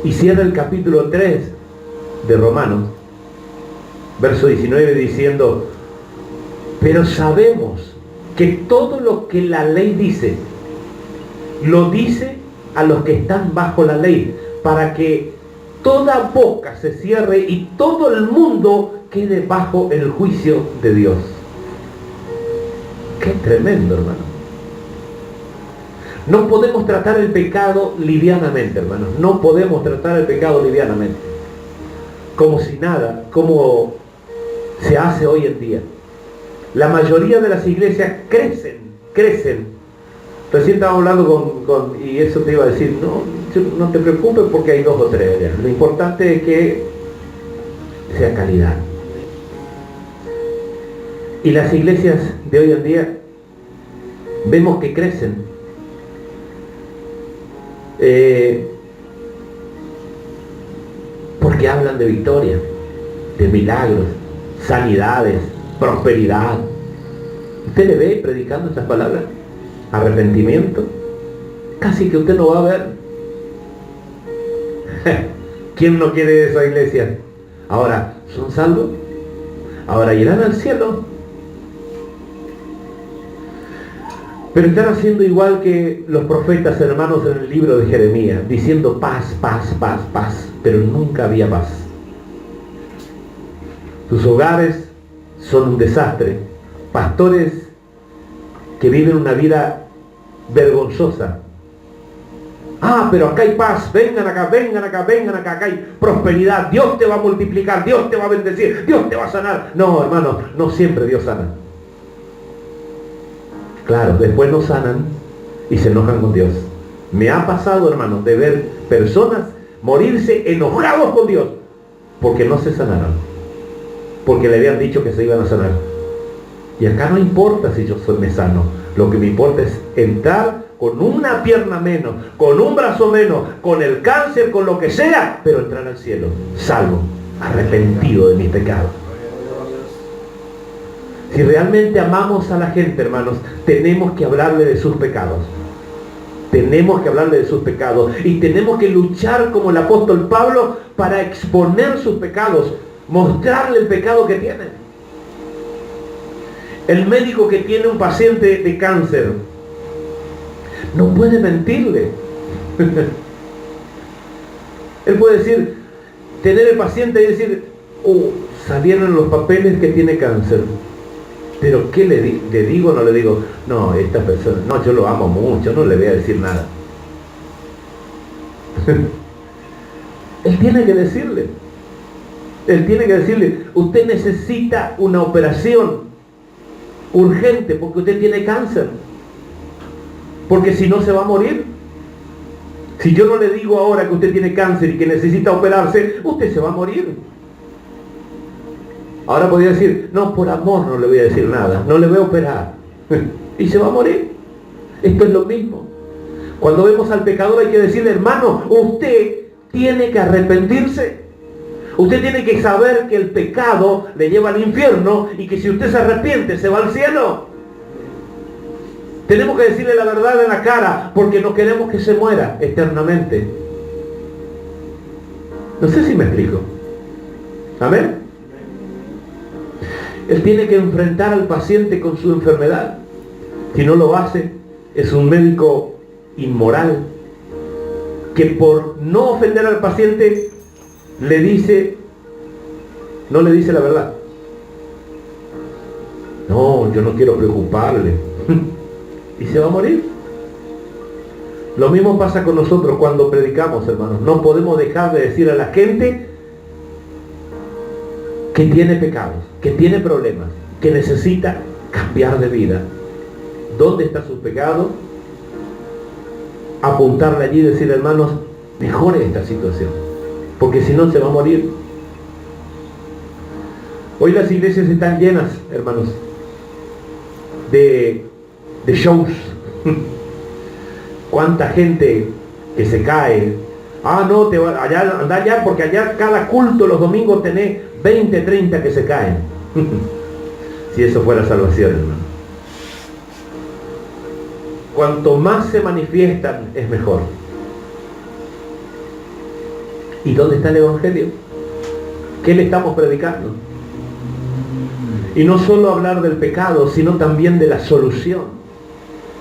Y cierra el capítulo 3 de Romanos, verso 19, diciendo, pero sabemos que todo lo que la ley dice, lo dice a los que están bajo la ley, para que toda boca se cierre y todo el mundo quede bajo el juicio de Dios. Qué tremendo, hermano. No podemos tratar el pecado livianamente, hermanos. No podemos tratar el pecado livianamente. Como si nada, como se hace hoy en día. La mayoría de las iglesias crecen. Recién estaba hablando y eso te iba a decir, no te preocupes porque hay 2 o 3 allá. Lo importante es que sea calidad. Y las iglesias de hoy en día vemos que crecen. Porque hablan de victoria, de milagros, sanidades, prosperidad. ¿Usted le ve predicando estas palabras? Arrepentimiento. Casi que usted no va a ver. ¿Quién no quiere esa iglesia? Ahora, ¿son salvos? Ahora irán al cielo. Pero están haciendo igual que los profetas, hermanos, en el libro de Jeremías, diciendo paz, paz, paz, paz, pero nunca había paz. Sus hogares son un desastre. Pastores que viven una vida vergonzosa. Pero acá hay paz, vengan acá, acá hay prosperidad, Dios te va a multiplicar, Dios te va a bendecir, Dios te va a sanar. No, hermano, no siempre Dios sana. Claro, después no sanan y se enojan con Dios. Me ha pasado, hermano, de ver personas morirse enojados con Dios porque no se sanaron, porque le habían dicho que se iban a sanar. Y acá no importa si yo me sano, lo que me importa es entrar con una pierna menos, con un brazo menos, con el cáncer, con lo que sea, pero entrar al cielo, salvo, arrepentido de mis pecados. Si realmente amamos a la gente, hermanos, tenemos que hablarle de sus pecados. Tenemos que hablarle de sus pecados. Y tenemos que luchar como el apóstol Pablo para exponer sus pecados, mostrarle el pecado que tiene. El médico que tiene un paciente de cáncer no puede mentirle. Él puede decir, tener el paciente y decir, salieron los papeles que tiene cáncer. Pero ¿qué le digo o no le digo? No, esta persona, no, yo lo amo mucho, no le voy a decir nada. Él tiene que decirle. Él tiene que decirle, usted necesita una operación urgente porque usted tiene cáncer. Porque si no se va a morir. Si yo no le digo ahora que usted tiene cáncer y que necesita operarse, usted se va a morir. Ahora podría decir, no, por amor no le voy a decir nada, no le voy a operar. Y se va a morir. Esto es lo mismo. Cuando vemos al pecador hay que decirle, hermano, usted tiene que arrepentirse. Usted tiene que saber que el pecado le lleva al infierno y que si usted se arrepiente se va al cielo. Tenemos que decirle la verdad en la cara porque no queremos que se muera eternamente. No sé si me explico. ¿Amén? Él tiene que enfrentar al paciente con su enfermedad. Si no lo hace, es un médico inmoral que por no ofender al paciente no le dice la verdad. No, yo no quiero preocuparle. Y se va a morir. Lo mismo pasa con nosotros cuando predicamos, hermanos. No podemos dejar de decir a la gente que tiene pecados, que tiene problemas, que necesita cambiar de vida. ¿Dónde está su pecado? Apuntarle allí y decir, hermanos, mejore esta situación, porque si no se va a morir. Hoy las iglesias están llenas, hermanos, de shows. Cuánta gente que se cae. No, anda allá, porque allá cada culto los domingos tenés 20, 30 que se caen. Si eso fuera salvación, hermano. Cuanto más se manifiestan, es mejor. ¿Y dónde está el Evangelio? ¿Qué le estamos predicando? Y no solo hablar del pecado, sino también de la solución,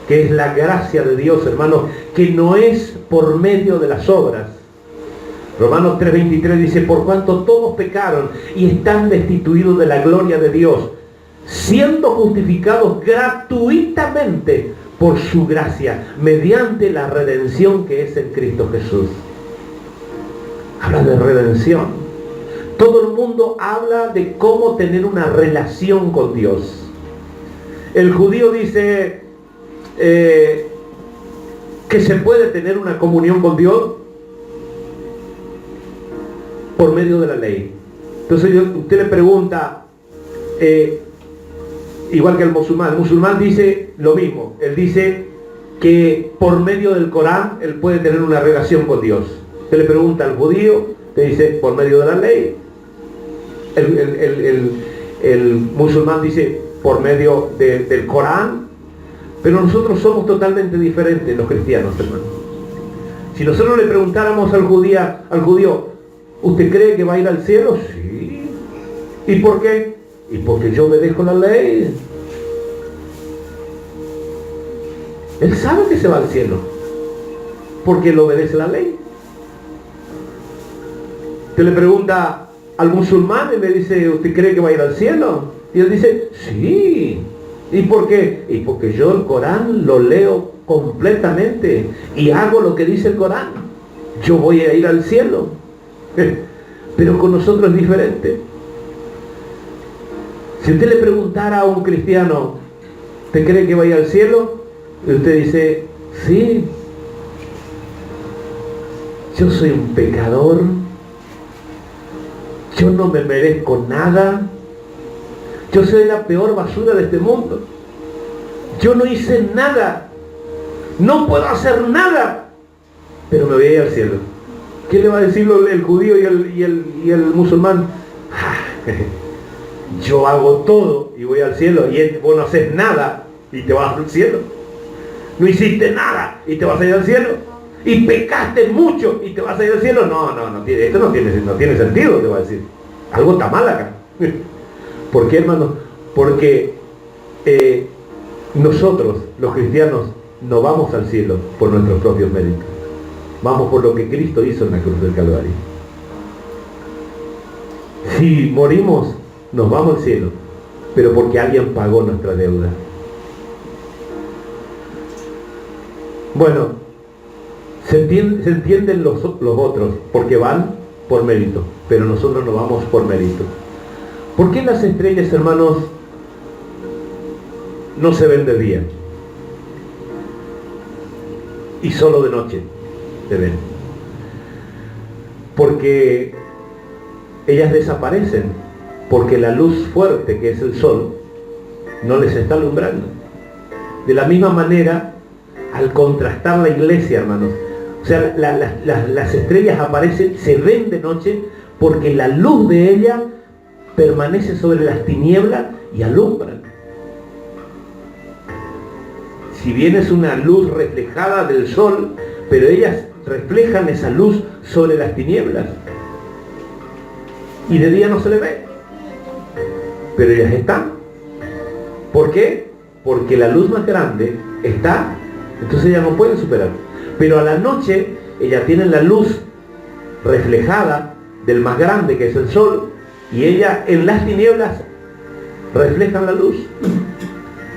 que es la gracia de Dios, hermanos, que no es por medio de las obras. Romanos 3:23 dice, por cuanto todos pecaron y están destituidos de la gloria de Dios, siendo justificados gratuitamente por su gracia, mediante la redención que es en Cristo Jesús. Habla de redención. Todo el mundo habla de cómo tener una relación con Dios. El judío dice que se puede tener una comunión con Dios por medio de la ley. Entonces usted le pregunta, igual que el musulmán dice lo mismo. Él dice que por medio del Corán él puede tener una relación con Dios. Usted le pregunta al judío, te dice por medio de la ley. El musulmán dice por medio del Corán. Pero nosotros somos totalmente diferentes, los cristianos, hermanos. Si nosotros le preguntáramos al judío, ¿usted cree que va a ir al cielo? Sí. ¿Y por qué? Y porque yo obedezco la ley. Él sabe que se va al cielo, porque él obedece la ley. Usted le pregunta al musulmán y le dice, ¿usted cree que va a ir al cielo? Y él dice, sí. ¿Y por qué? Y porque yo el Corán lo leo completamente y hago lo que dice el Corán. Yo voy a ir al cielo. Pero con nosotros es diferente. Si usted le preguntara a un cristiano, ¿te cree que va a ir al cielo? Y usted dice, sí. Yo soy un pecador. Yo no me merezco nada. Yo soy la peor basura de este mundo. Yo no hice nada. No puedo hacer nada. Pero me voy a ir al cielo. ¿Qué le va a decir el judío y el musulmán? Yo hago todo y voy al cielo. Y vos no haces nada y te vas al cielo. No hiciste nada y te vas a ir al cielo. Y pecaste mucho y te vas a ir al cielo. No, esto no tiene sentido, te va a decir. Algo está mal acá. ¿Por qué, hermano? Porque nosotros, los cristianos, no vamos al cielo por nuestros propios méritos. Vamos por lo que Cristo hizo en la cruz del Calvario. Si morimos, nos vamos al cielo, pero porque alguien pagó nuestra deuda. Bueno, se entienden los otros, porque van por mérito, pero nosotros no vamos por mérito. ¿Por qué las estrellas, hermanos, no se ven de día? Y solo de noche se ven. Porque ellas desaparecen, porque la luz fuerte que es el sol no les está alumbrando. De la misma manera, al contrastar la iglesia, hermanos, o sea, las estrellas aparecen, se ven de noche, porque la luz de ella permanece sobre las tinieblas y alumbran. Si bien es una luz reflejada del sol, pero ellas reflejan esa luz sobre las tinieblas. Y de día no se le ve, pero ellas están. ¿Por qué? Porque la luz más grande está, entonces ellas no pueden superar. Pero a la noche ella tiene la luz reflejada del más grande, que es el sol, y ella en las tinieblas refleja la luz.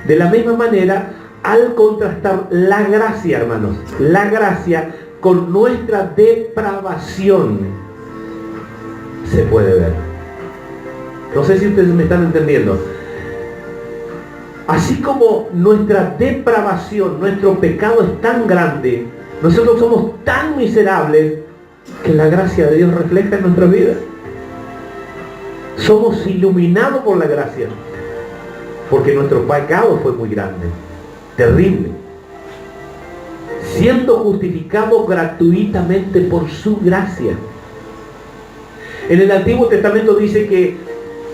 De la misma manera, al contrastar la gracia, hermanos, la gracia con nuestra depravación, se puede ver. No sé si ustedes me están entendiendo. Así como nuestra depravación, nuestro pecado es tan grande, nosotros somos tan miserables, que la gracia de Dios refleja en nuestra vida. Somos iluminados por la gracia, porque nuestro pecado fue muy grande, terrible, siendo justificado gratuitamente por su gracia. En el Antiguo Testamento dice que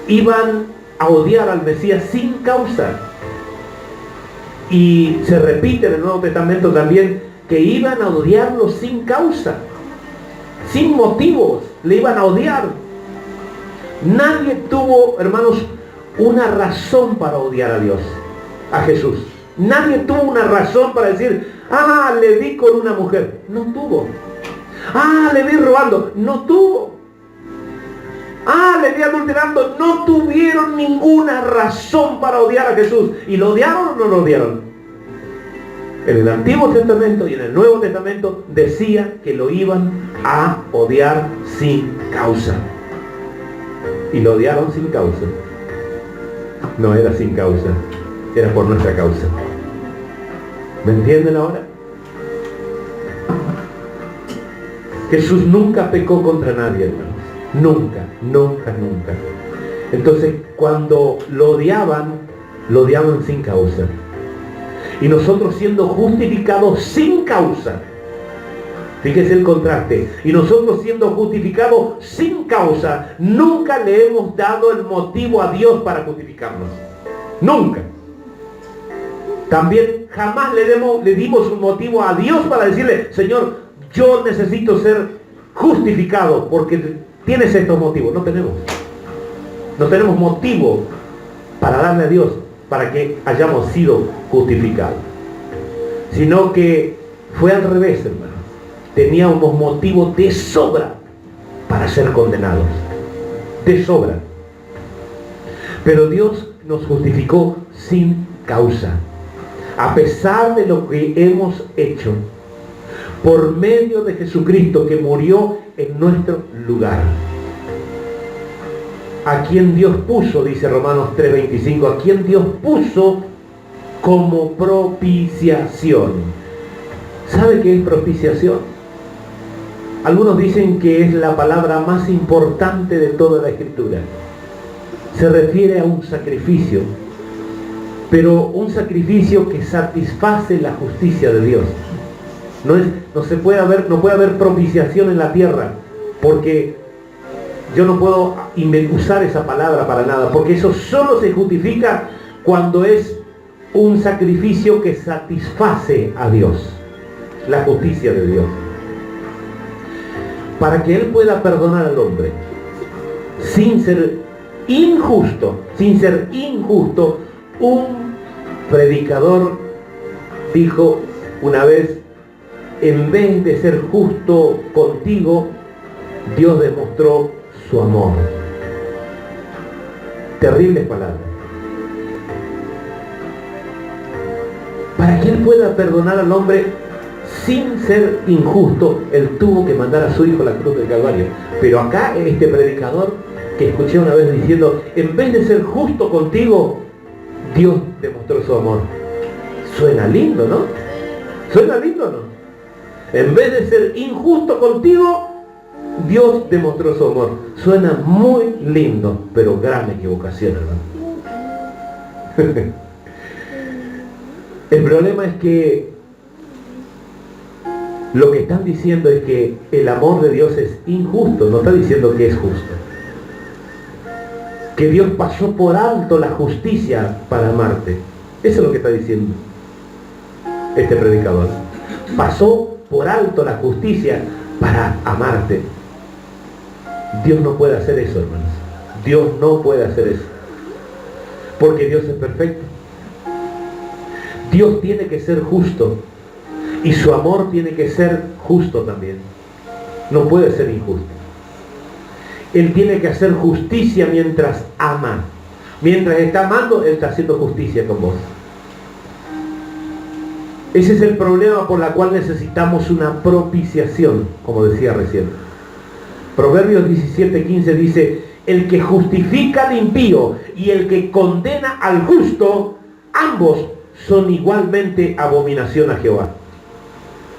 iban a odiar al Mesías sin causa, y se repite en el Nuevo Testamento también que iban a odiarlo sin causa, sin motivos, le iban a odiar. Nadie tuvo, hermanos, una razón para odiar a Dios, a Jesús. Nadie tuvo una razón para decir, le vi con una mujer. No tuvo. Le vi robando. No tuvo. Le vi adulterando. No tuvieron ninguna razón para odiar a Jesús. ¿Y lo odiaron o no lo odiaron? En el Antiguo Testamento y en el Nuevo Testamento decía que lo iban a odiar sin causa. Y lo odiaron sin causa. No era sin causa, era por nuestra causa. ¿Me entienden ahora? Jesús nunca pecó contra nadie, hermanos. Nunca, nunca, nunca. Entonces, cuando lo odiaban sin causa. Y nosotros siendo justificados sin causa. Fíjese el contraste. Y nosotros siendo justificados sin causa, nunca le hemos dado el motivo a Dios para justificarnos. Nunca. También jamás le dimos un motivo a Dios para decirle, Señor, yo necesito ser justificado porque tienes estos motivos. No tenemos. No tenemos motivo para darle a Dios para que hayamos sido justificados. Sino que fue al revés, hermano. Teníamos motivos de sobra para ser condenados. De sobra. Pero Dios nos justificó sin causa. A pesar de lo que hemos hecho, por medio de Jesucristo que murió en nuestro lugar. A quien Dios puso, dice Romanos 3:25, a quien Dios puso como propiciación. ¿Sabe qué es propiciación? Algunos dicen que es la palabra más importante de toda la Escritura. Se refiere a un sacrificio, pero un sacrificio que satisface la justicia de Dios. No puede haber propiciación en la tierra, porque yo no puedo usar esa palabra para nada, porque eso solo se justifica cuando es un sacrificio que satisface a Dios, la justicia de Dios. Para que Él pueda perdonar al hombre, sin ser injusto, un predicador dijo una vez, en vez de ser justo contigo, Dios demostró su amor. Terribles palabras. Para que Él pueda perdonar al hombre sin ser injusto, Él tuvo que mandar a su hijo a la cruz del Calvario. Pero acá este predicador que escuché una vez diciendo, en vez de ser justo contigo, Dios demostró su amor. Suena lindo, ¿no? ¿Suena lindo, no? En vez de ser injusto contigo, Dios demostró su amor. Suena muy lindo, pero gran equivocación, hermano. El problema es que lo que están diciendo es que el amor de Dios es injusto. No está diciendo que es justo. Que Dios pasó por alto la justicia para amarte. Eso es lo que está diciendo este predicador. Pasó por alto la justicia para amarte. Dios no puede hacer eso, hermanos. Dios no puede hacer eso. Porque Dios es perfecto. Dios tiene que ser justo. Y su amor tiene que ser justo también. No puede ser injusto. Él tiene que hacer justicia mientras ama. Mientras está amando, Él está haciendo justicia con vos. Ese es el problema por el cual necesitamos una propiciación, como decía recién. Proverbios 17:15 dice: el que justifica al impío y el que condena al justo, ambos son igualmente abominación a Jehová.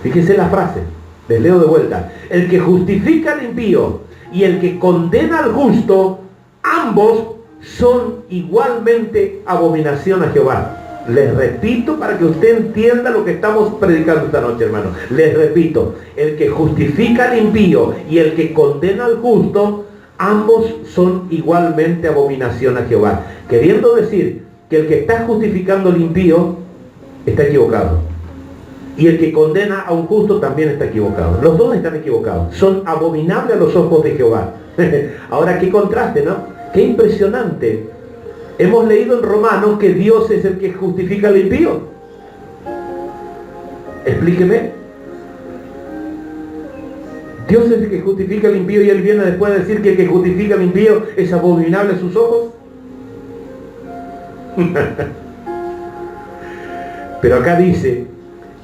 Fíjense la frase, les leo de vuelta. El que justifica al impío y el que condena al justo, ambos son igualmente abominación a Jehová. Les repito para que usted entienda lo que estamos predicando esta noche, hermano. Les repito, el que justifica al impío y el que condena al justo, ambos son igualmente abominación a Jehová. Queriendo decir que el que está justificando al impío está equivocado. Y el que condena a un justo también está equivocado. Los dos están equivocados. Son abominables a los ojos de Jehová. Ahora, qué contraste, ¿no? Qué impresionante. Hemos leído en Romanos que Dios es el que justifica al impío. Explíqueme. Dios es el que justifica al impío y Él viene después de decir que el que justifica al impío es abominable a sus ojos. Pero acá dice,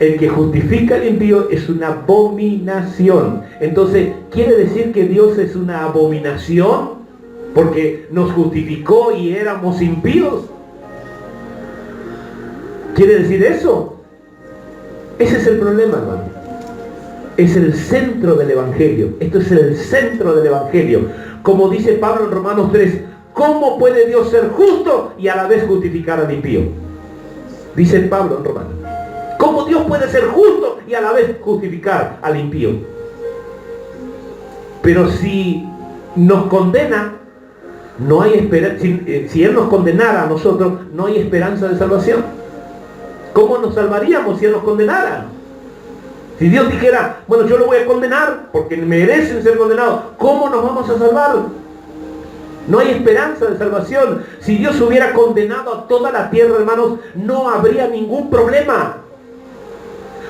el que justifica al impío es una abominación. Entonces, ¿quiere decir que Dios es una abominación porque nos justificó y éramos impíos? ¿Quiere decir eso? Ese es el problema, hermano. Es el centro del Evangelio. Esto es el centro del Evangelio. Como dice Pablo en Romanos 3, ¿cómo puede Dios ser justo y a la vez justificar al impío? Dice Pablo en Romanos. ¿Cómo Dios puede ser justo y a la vez justificar al impío? Pero si nos condena, no hay esperanza. Si Él nos condenara a nosotros, no hay esperanza de salvación. ¿Cómo nos salvaríamos si Él nos condenara? Si Dios dijera, bueno, yo lo voy a condenar porque merecen ser condenados, ¿cómo nos vamos a salvar? No hay esperanza de salvación. Si Dios hubiera condenado a toda la tierra, hermanos, no habría ningún problema.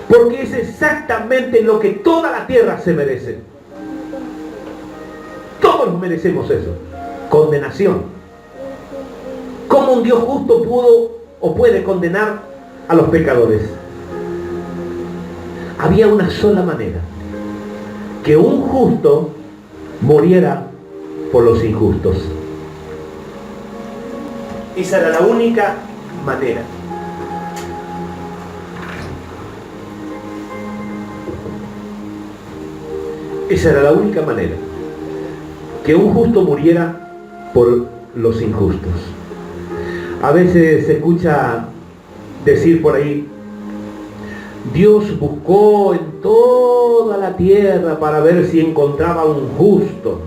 Porque es exactamente lo que toda la tierra se merece. Todos merecemos eso. Condenación. ¿Cómo un Dios justo pudo o puede condenar a los pecadores? Había una sola manera: que un justo muriera por los injustos. Esa era la única manera. Esa era la única manera. Que un justo muriera por los injustos. A veces se escucha decir por ahí, Dios buscó en toda la tierra para ver si encontraba un justo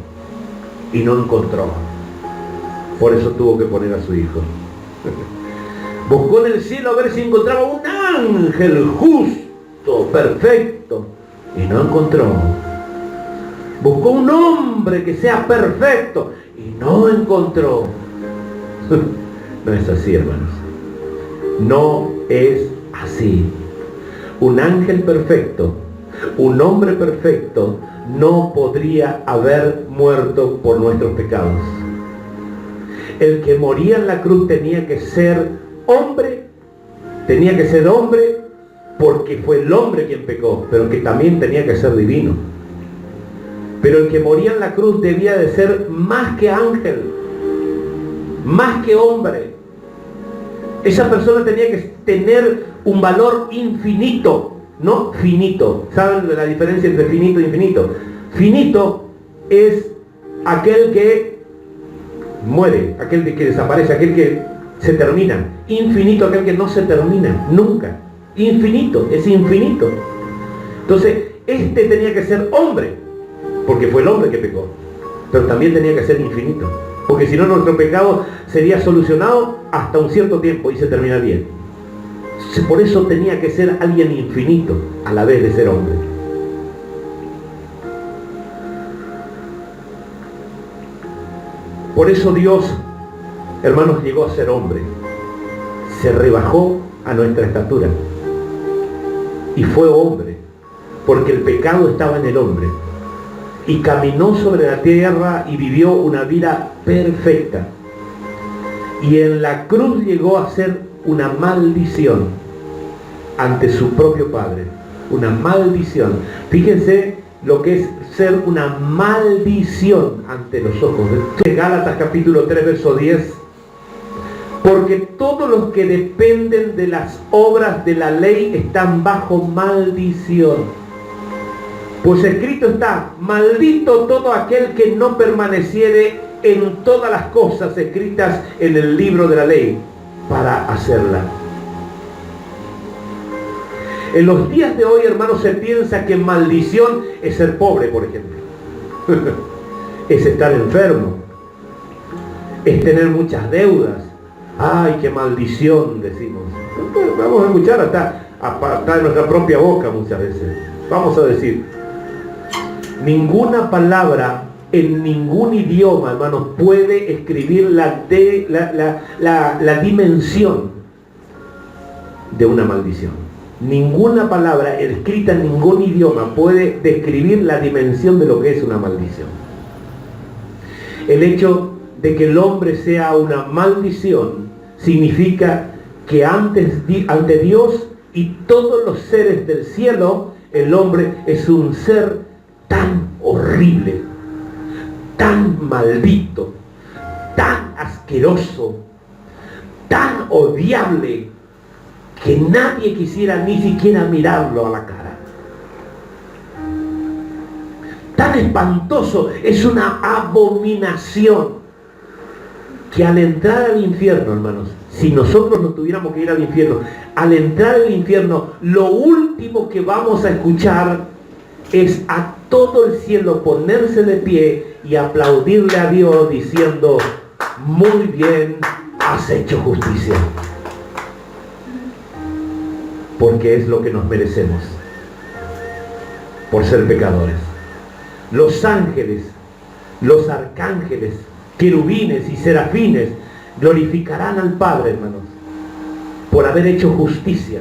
y no encontró. Por eso tuvo que poner a su hijo. Buscó en el cielo a ver si encontraba un ángel justo, perfecto, y no encontró. Buscó un hombre que sea perfecto y no encontró. No es así, hermanos. No es así. Un ángel perfecto, un hombre perfecto, no podría haber muerto por nuestros pecados. El que moría en la cruz tenía que ser hombre porque fue el hombre quien pecó, pero que también tenía que ser divino. Pero el que moría en la cruz debía de ser más que ángel, más que hombre. Esa persona tenía que tener un valor infinito, no finito. ¿Saben la diferencia entre finito e infinito? Finito es aquel que muere, aquel que desaparece, aquel que se termina. Infinito, aquel que no se termina, nunca. Infinito, es infinito. Entonces, este tenía que ser hombre, porque fue el hombre que pecó. Pero también tenía que ser infinito, porque si no nuestro pecado sería solucionado hasta un cierto tiempo y se terminaría. Por eso tenía que ser alguien infinito a la vez de ser hombre. Por eso Dios, hermanos, llegó a ser hombre. Se rebajó a nuestra estatura y fue hombre porque el pecado estaba en el hombre. Y caminó sobre la tierra y vivió una vida perfecta. Y en la cruz llegó a ser una maldición ante su propio Padre. Una maldición. Fíjense lo que es ser una maldición ante los ojos de Gálatas capítulo 3, verso 10. Porque todos los que dependen de las obras de la ley están bajo maldición. Pues escrito está: maldito todo aquel que no permaneciere en todas las cosas escritas en el libro de la ley para hacerla. En los días de hoy, hermanos, se piensa que maldición es ser pobre, por ejemplo. Es estar enfermo. Es tener muchas deudas. ¡Ay, qué maldición!, decimos. Vamos a escuchar hasta de nuestra propia boca muchas veces. Vamos a decir, ninguna palabra en ningún idioma, hermanos, puede escribir la dimensión de una maldición. Ninguna palabra escrita en ningún idioma puede describir la dimensión de lo que es una maldición. El hecho de que el hombre sea una maldición significa que ante Dios y todos los seres del cielo, el hombre es un ser tan horrible, tan maldito, tan asqueroso, tan odiable, que nadie quisiera ni siquiera mirarlo a la cara. Tan espantoso, es una abominación, que al entrar al infierno, hermanos, si nosotros no tuviéramos que ir al infierno, al entrar al infierno, lo último que vamos a escuchar es a todo el cielo ponerse de pie y aplaudirle a Dios diciendo: muy bien, has hecho justicia. Porque es lo que nos merecemos por ser pecadores. Los ángeles, los arcángeles, querubines y serafines glorificarán al Padre, hermanos, por haber hecho justicia.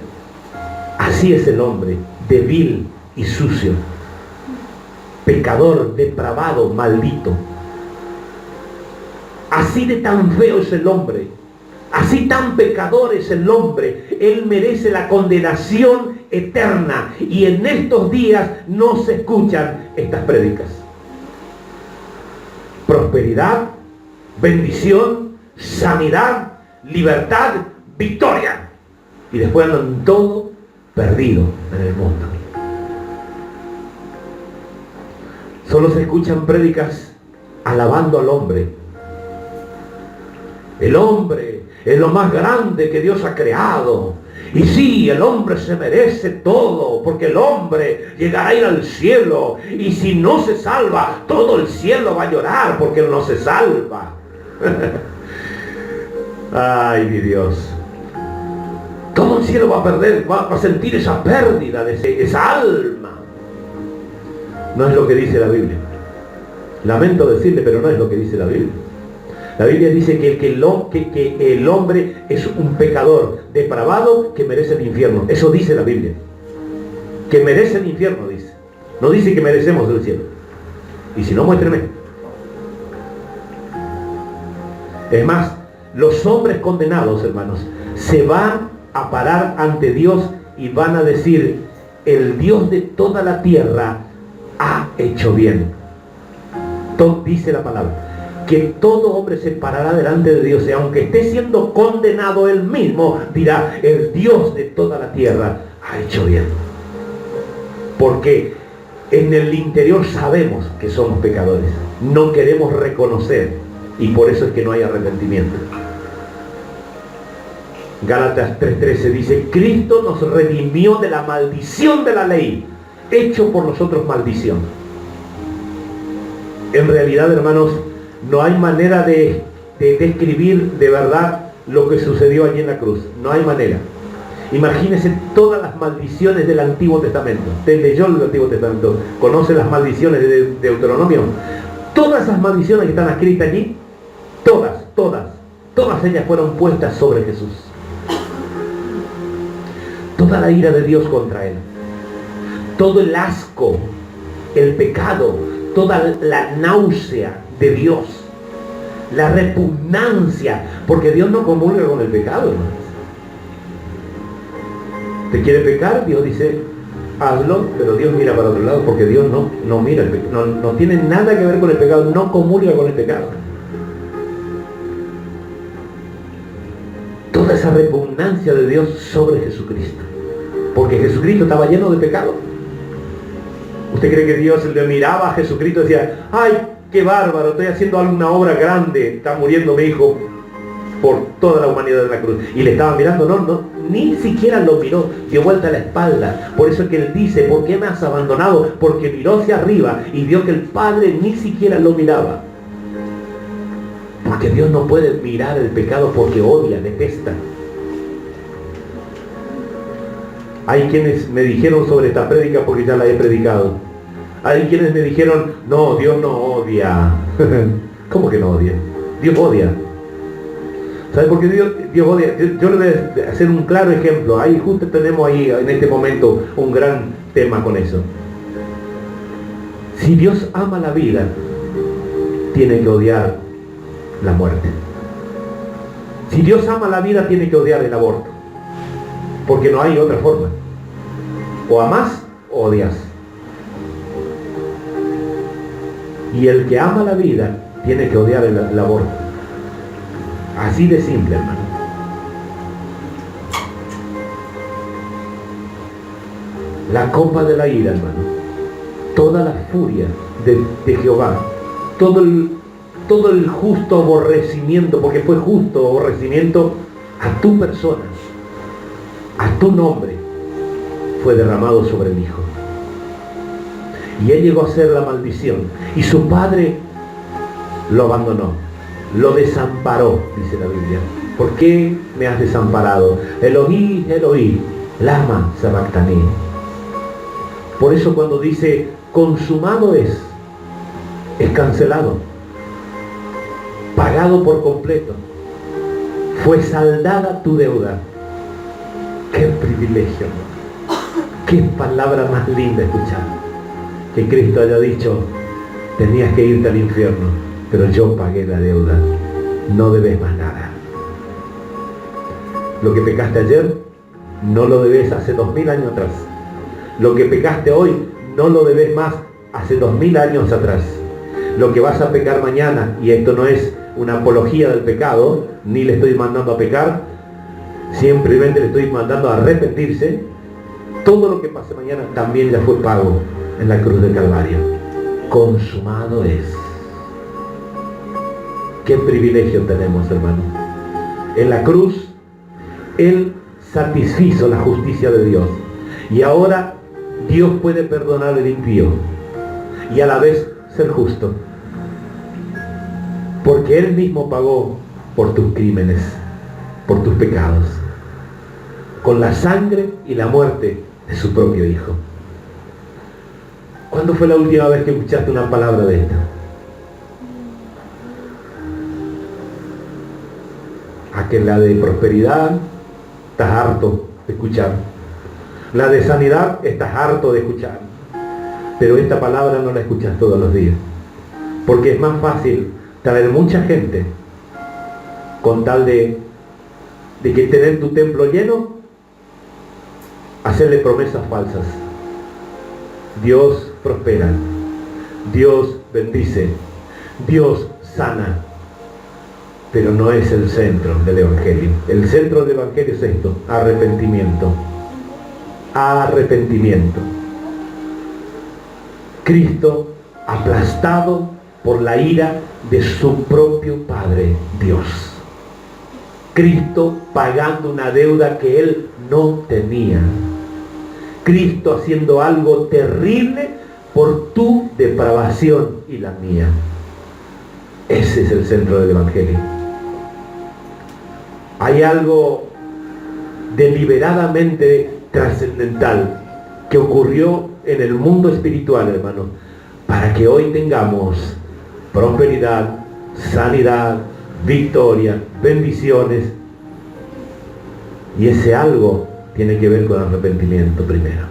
Así es el hombre, débil y sucio, pecador, depravado, maldito. Así de tan feo es el hombre, así tan pecador es el hombre. Él merece la condenación eterna, y en estos días no se escuchan estas prédicas. Prosperidad, bendición, sanidad, libertad, victoria, y después andan todo perdido en el mundo. Solo se escuchan prédicas alabando al hombre. El hombre es lo más grande que Dios ha creado. Y sí, el hombre se merece todo, porque el hombre llegará a ir al cielo. Y si no se salva, todo el cielo va a llorar porque él no se salva. Ay, mi Dios. Todo el cielo va a perder, va a sentir esa pérdida de esa alma. No es lo que dice la Biblia. Lamento decirle, pero no es lo que dice la Biblia. La Biblia dice que el hombre es un pecador depravado que merece el infierno. Eso dice la Biblia. Que merece el infierno, dice. No dice que merecemos el cielo. Y si no, muéstreme. Es más, los hombres condenados, hermanos, se van a parar ante Dios y van a decir: el Dios de toda la tierra ha hecho bien. Dice la palabra que todo hombre se parará delante de Dios, y aunque esté siendo condenado él mismo, dirá: el Dios de toda la tierra ha hecho bien. Porque en el interior sabemos que somos pecadores, no queremos reconocer, y por eso es que no hay arrepentimiento. Gálatas 3:13 dice: Cristo nos redimió de la maldición de la ley, hecho por nosotros maldición. En realidad, hermanos, no hay manera de describir de verdad lo que sucedió allí en la cruz. No hay manera. Imagínense todas las maldiciones del Antiguo Testamento. Usted leyó el Antiguo Testamento, conoce las maldiciones de Deuteronomio. Todas esas maldiciones que están escritas allí, todas ellas fueron puestas sobre Jesús. Toda la ira de Dios contra él. todo el asco, el pecado, toda la náusea de Dios, la repugnancia, porque Dios no comulga con el pecado, hermanos. ¿Te quiere pecar? Dios dice, hazlo, pero Dios mira para otro lado, porque Dios no mira el pecado, no tiene nada que ver con el pecado, no comulga con el pecado. Toda esa repugnancia de Dios sobre Jesucristo, porque Jesucristo estaba lleno de pecado. ¿Usted cree que Dios le miraba a Jesucristo y decía, ay, qué bárbaro, estoy haciendo alguna obra grande, está muriendo mi hijo por toda la humanidad de la cruz? Y le estaba mirando, no, ni siquiera lo miró, dio vuelta a la espalda. Por eso es que él dice, ¿por qué me has abandonado? Porque miró hacia arriba y vio que el Padre ni siquiera lo miraba. Porque Dios no puede mirar el pecado porque odia, detesta. Hay quienes me dijeron sobre esta prédica porque ya la he predicado. Hay quienes me dijeron, no, Dios no odia. ¿Cómo que no odia? Dios odia. ¿Sabe por qué Dios odia? Yo le voy a hacer un claro ejemplo. Ahí justo tenemos ahí en este momento un gran tema con eso. Si Dios ama la vida, tiene que odiar la muerte. Si Dios ama la vida, tiene que odiar el aborto. Porque no hay otra forma. O amás o odias. Y el que ama la vida tiene que odiar el aborto. Así de simple, hermano. La copa de la ira, hermano. Toda la furia de Jehová. Todo el justo aborrecimiento, porque fue justo aborrecimiento a tu persona, a tu nombre, fue derramado sobre el Hijo. Y él llegó a ser la maldición. Y su padre lo abandonó, lo desamparó, dice la Biblia. ¿Por qué me has desamparado? Elohí, Elohí, lama sabactaní. Por eso cuando dice consumado es cancelado, pagado por completo, fue saldada tu deuda. ¡Qué privilegio! ¡Qué palabra más linda escuchar! Que Cristo haya dicho, tenías que irte al infierno, pero yo pagué la deuda, no debes más nada. Lo que pecaste ayer, no lo debes hace 2000 años atrás. Lo que pecaste hoy, no lo debes más hace 2000 años atrás. Lo que vas a pecar mañana, y esto no es una apología del pecado, ni le estoy mandando a pecar, simplemente le estoy mandando a arrepentirse. Todo lo que pase mañana también ya fue pago en la cruz del Calvario. Consumado es. Qué privilegio tenemos, hermano. En la cruz, Él satisfizo la justicia de Dios. Y ahora Dios puede perdonar el impío y a la vez ser justo. Porque Él mismo pagó por tus crímenes, por tus pecados, con la sangre y la muerte de su propio Hijo. ¿Cuándo fue la última vez que escuchaste una palabra de esta? A que la de prosperidad estás harto de escuchar. La de sanidad estás harto de escuchar. Pero esta palabra no la escuchas todos los días. Porque es más fácil traer mucha gente con tal de que tener tu templo lleno, hacerle promesas falsas. Dios prospera, Dios bendice, Dios sana, pero no es el centro del Evangelio. El centro del Evangelio es esto: arrepentimiento. Arrepentimiento. Cristo aplastado por la ira de su propio Padre Dios. Cristo pagando una deuda que Él no tenía. Cristo haciendo algo terrible por tu depravación y la mía. Ese es el centro del Evangelio. Hay algo deliberadamente trascendental que ocurrió en el mundo espiritual, hermano, para que hoy tengamos prosperidad, sanidad, victoria, bendiciones. Y ese algo tiene que ver con arrepentimiento primero.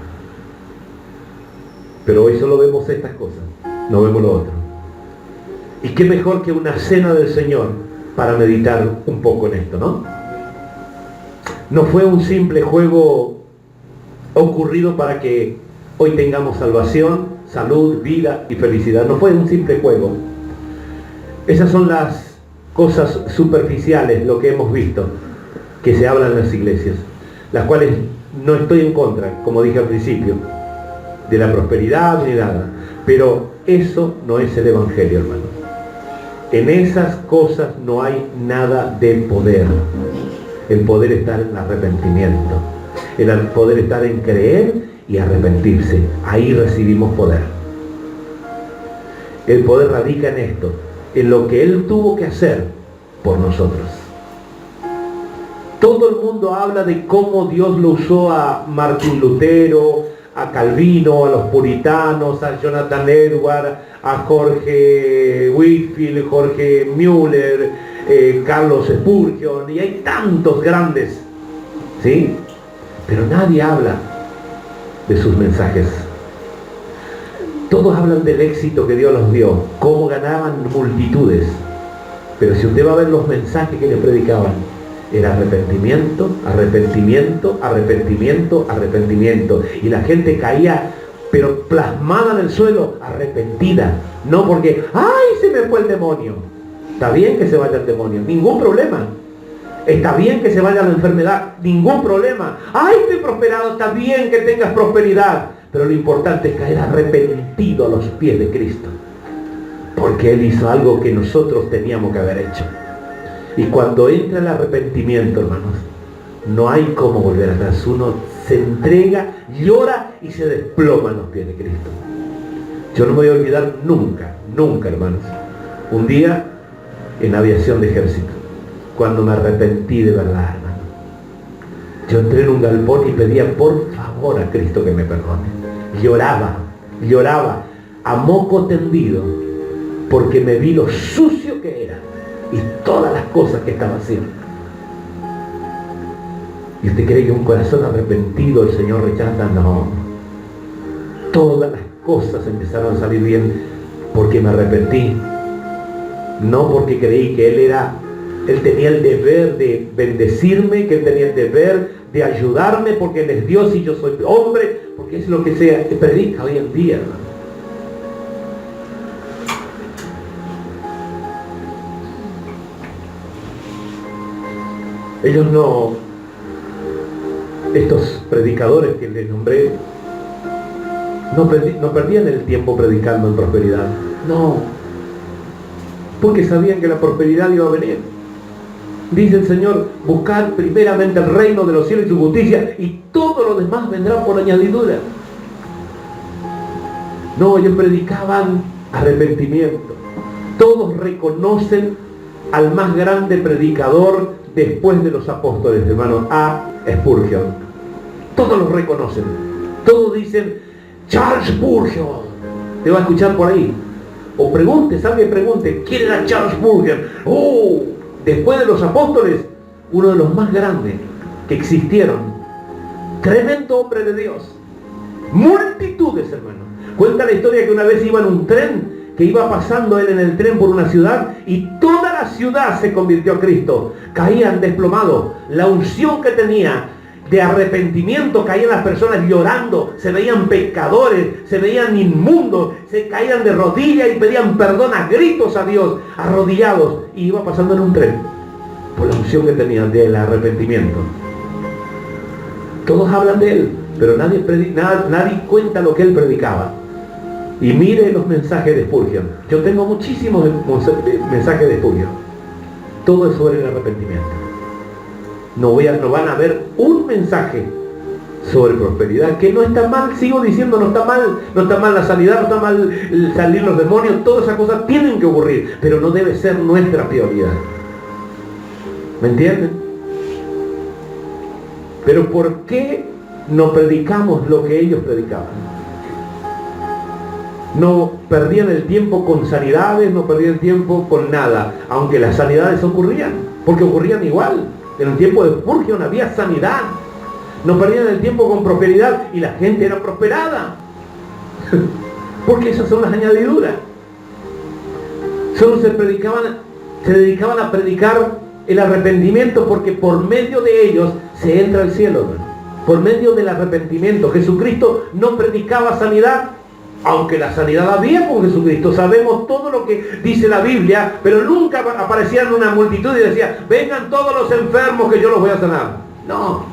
Pero hoy solo vemos estas cosas, no vemos lo otro. Y qué mejor que una cena del Señor para meditar un poco en esto, ¿no? No fue un simple juego ocurrido para que hoy tengamos salvación, salud, vida y felicidad. No fue un simple juego. Esas son las cosas superficiales, lo que hemos visto, que se habla en las iglesias, las cuales no estoy en contra, como dije al principio, de la prosperidad ni nada. Pero eso no es el Evangelio, hermanos. En esas cosas no hay nada de poder. El poder está en el arrepentimiento. El poder está en creer y arrepentirse. Ahí recibimos poder. El poder radica en esto, en lo que Él tuvo que hacer por nosotros. Todo el mundo habla de cómo Dios lo usó a Martín Lutero, a Calvino, a los puritanos, a Jonathan Edwards, a Jorge Whitefield, Jorge Müller, Carlos Spurgeon, y hay tantos grandes, ¿sí? Pero nadie habla de sus mensajes. Todos hablan del éxito que Dios los dio, cómo ganaban multitudes. Pero si usted va a ver los mensajes que le predicaban, era arrepentimiento, arrepentimiento, arrepentimiento, arrepentimiento. Y la gente caía, pero plasmada en el suelo, arrepentida. No porque, ¡ay, se me fue el demonio! Está bien que se vaya el demonio, ningún problema. Está bien que se vaya la enfermedad, ningún problema. ¡Ay, estoy prosperado! Está bien que tengas prosperidad. Pero lo importante es caer arrepentido a los pies de Cristo. Porque Él hizo algo que nosotros teníamos que haber hecho. Y cuando entra el arrepentimiento, hermanos, no hay cómo volver atrás. Uno se entrega, llora y se desploma en los pies de Cristo. Yo no me voy a olvidar nunca, nunca, hermanos. Un día en aviación de ejército, cuando me arrepentí de verdad, hermano. Yo entré en un galpón y pedía por favor a Cristo que me perdone. Lloraba, lloraba a moco tendido, porque me vi lo sucio que era y todas las cosas que estaba haciendo. ¿Y usted cree que un corazón arrepentido el Señor rechaza? No. Todas las cosas empezaron a salir bien porque me arrepentí. No porque creí que Él tenía el deber de bendecirme, que Él tenía el deber de ayudarme porque Él es Dios y yo soy hombre, porque es lo que se predica hoy en día, hermano. Ellos estos predicadores que les nombré, no perdían el tiempo predicando en prosperidad. No, porque sabían que la prosperidad iba a venir. Dice el Señor, buscad primeramente el reino de los cielos y su justicia, y todo lo demás vendrá por añadidura. No, ellos predicaban arrepentimiento. Todos reconocen al más grande predicador después de los apóstoles, hermanos, a Spurgeon. Todos los reconocen. Todos dicen, Charles Spurgeon. Te va a escuchar por ahí. O pregunte, alguien pregunte, ¿quién era Charles Spurgeon? Después de los apóstoles, uno de los más grandes que existieron. Tremendo hombre de Dios. Multitudes, hermano. Cuenta la historia que una vez iba en un tren, que iba pasando él en el tren por una ciudad, y toda la ciudad se convirtió a Cristo. Caían desplomados. La unción que tenía de arrepentimiento, caían las personas llorando, se veían pecadores, se veían inmundos, se caían de rodillas y pedían perdón a gritos a Dios, arrodillados. Y iba pasando en un tren por la unción que tenían del arrepentimiento. Todos hablan de él, pero nadie cuenta lo que él predicaba. Y mire los mensajes de Spurgeon. Yo tengo muchísimos mensajes de Spurgeon. Todo es sobre el arrepentimiento. No van a ver un mensaje sobre prosperidad, que no está mal, sigo diciendo, no está mal la sanidad, no está mal salir los demonios, todas esas cosas tienen que ocurrir, pero no debe ser nuestra prioridad. ¿Me entienden? Pero ¿por qué no predicamos lo que ellos predicaban? No perdían el tiempo con sanidades, no perdían el tiempo con nada, aunque las sanidades ocurrían, porque ocurrían igual. En el tiempo de Spurgeon había sanidad. No perdían el tiempo con prosperidad y la gente era prosperada. Porque esas son las añadiduras. Solo se dedicaban a predicar el arrepentimiento, porque por medio de ellos se entra al cielo, hermano. Por medio del arrepentimiento. Jesucristo no predicaba sanidad, aunque la sanidad había con Jesucristo. Sabemos todo lo que dice la Biblia, pero nunca aparecían una multitud y decía, vengan todos los enfermos que yo los voy a sanar. No.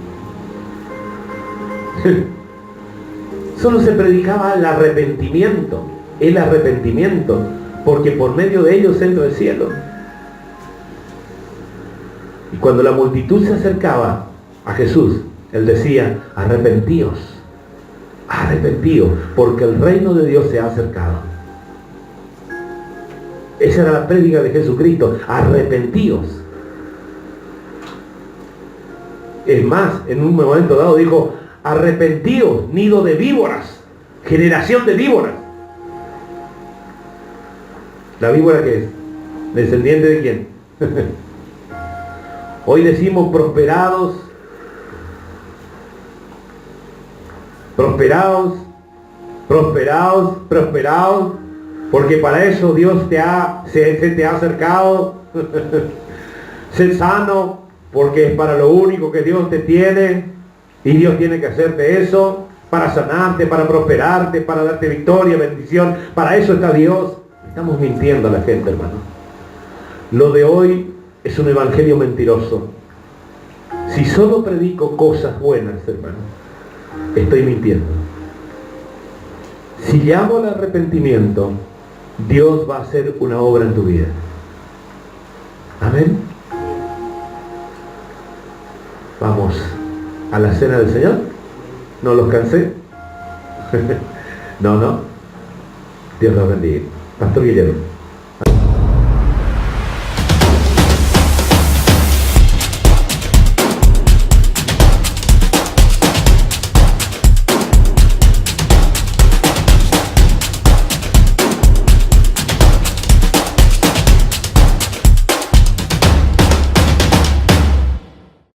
Solo se predicaba el arrepentimiento, porque por medio de ellos entra el cielo. Y cuando la multitud se acercaba a Jesús, Él decía, arrepentíos, porque el reino de Dios se ha acercado. Esa era la prédica de Jesucristo, arrepentíos. Es más, en un momento dado dijo, arrepentíos, nido de víboras, generación de víboras. ¿La víbora qué es? ¿Descendiente de quién? Hoy decimos prosperados, porque para eso Dios se te ha acercado. Sé sano, porque es para lo único que Dios te tiene, y Dios tiene que hacerte eso, para sanarte, para prosperarte, para darte victoria, bendición. Para eso está Dios. Estamos mintiendo a la gente, hermano. Lo de hoy es un evangelio mentiroso. Si solo predico cosas buenas, hermano, estoy mintiendo. Si llamo al arrepentimiento, Dios va a hacer una obra en tu vida. Amén. Vamos a la cena del Señor. ¿No los cansé? No. Dios los bendiga. Pastor Guillermo.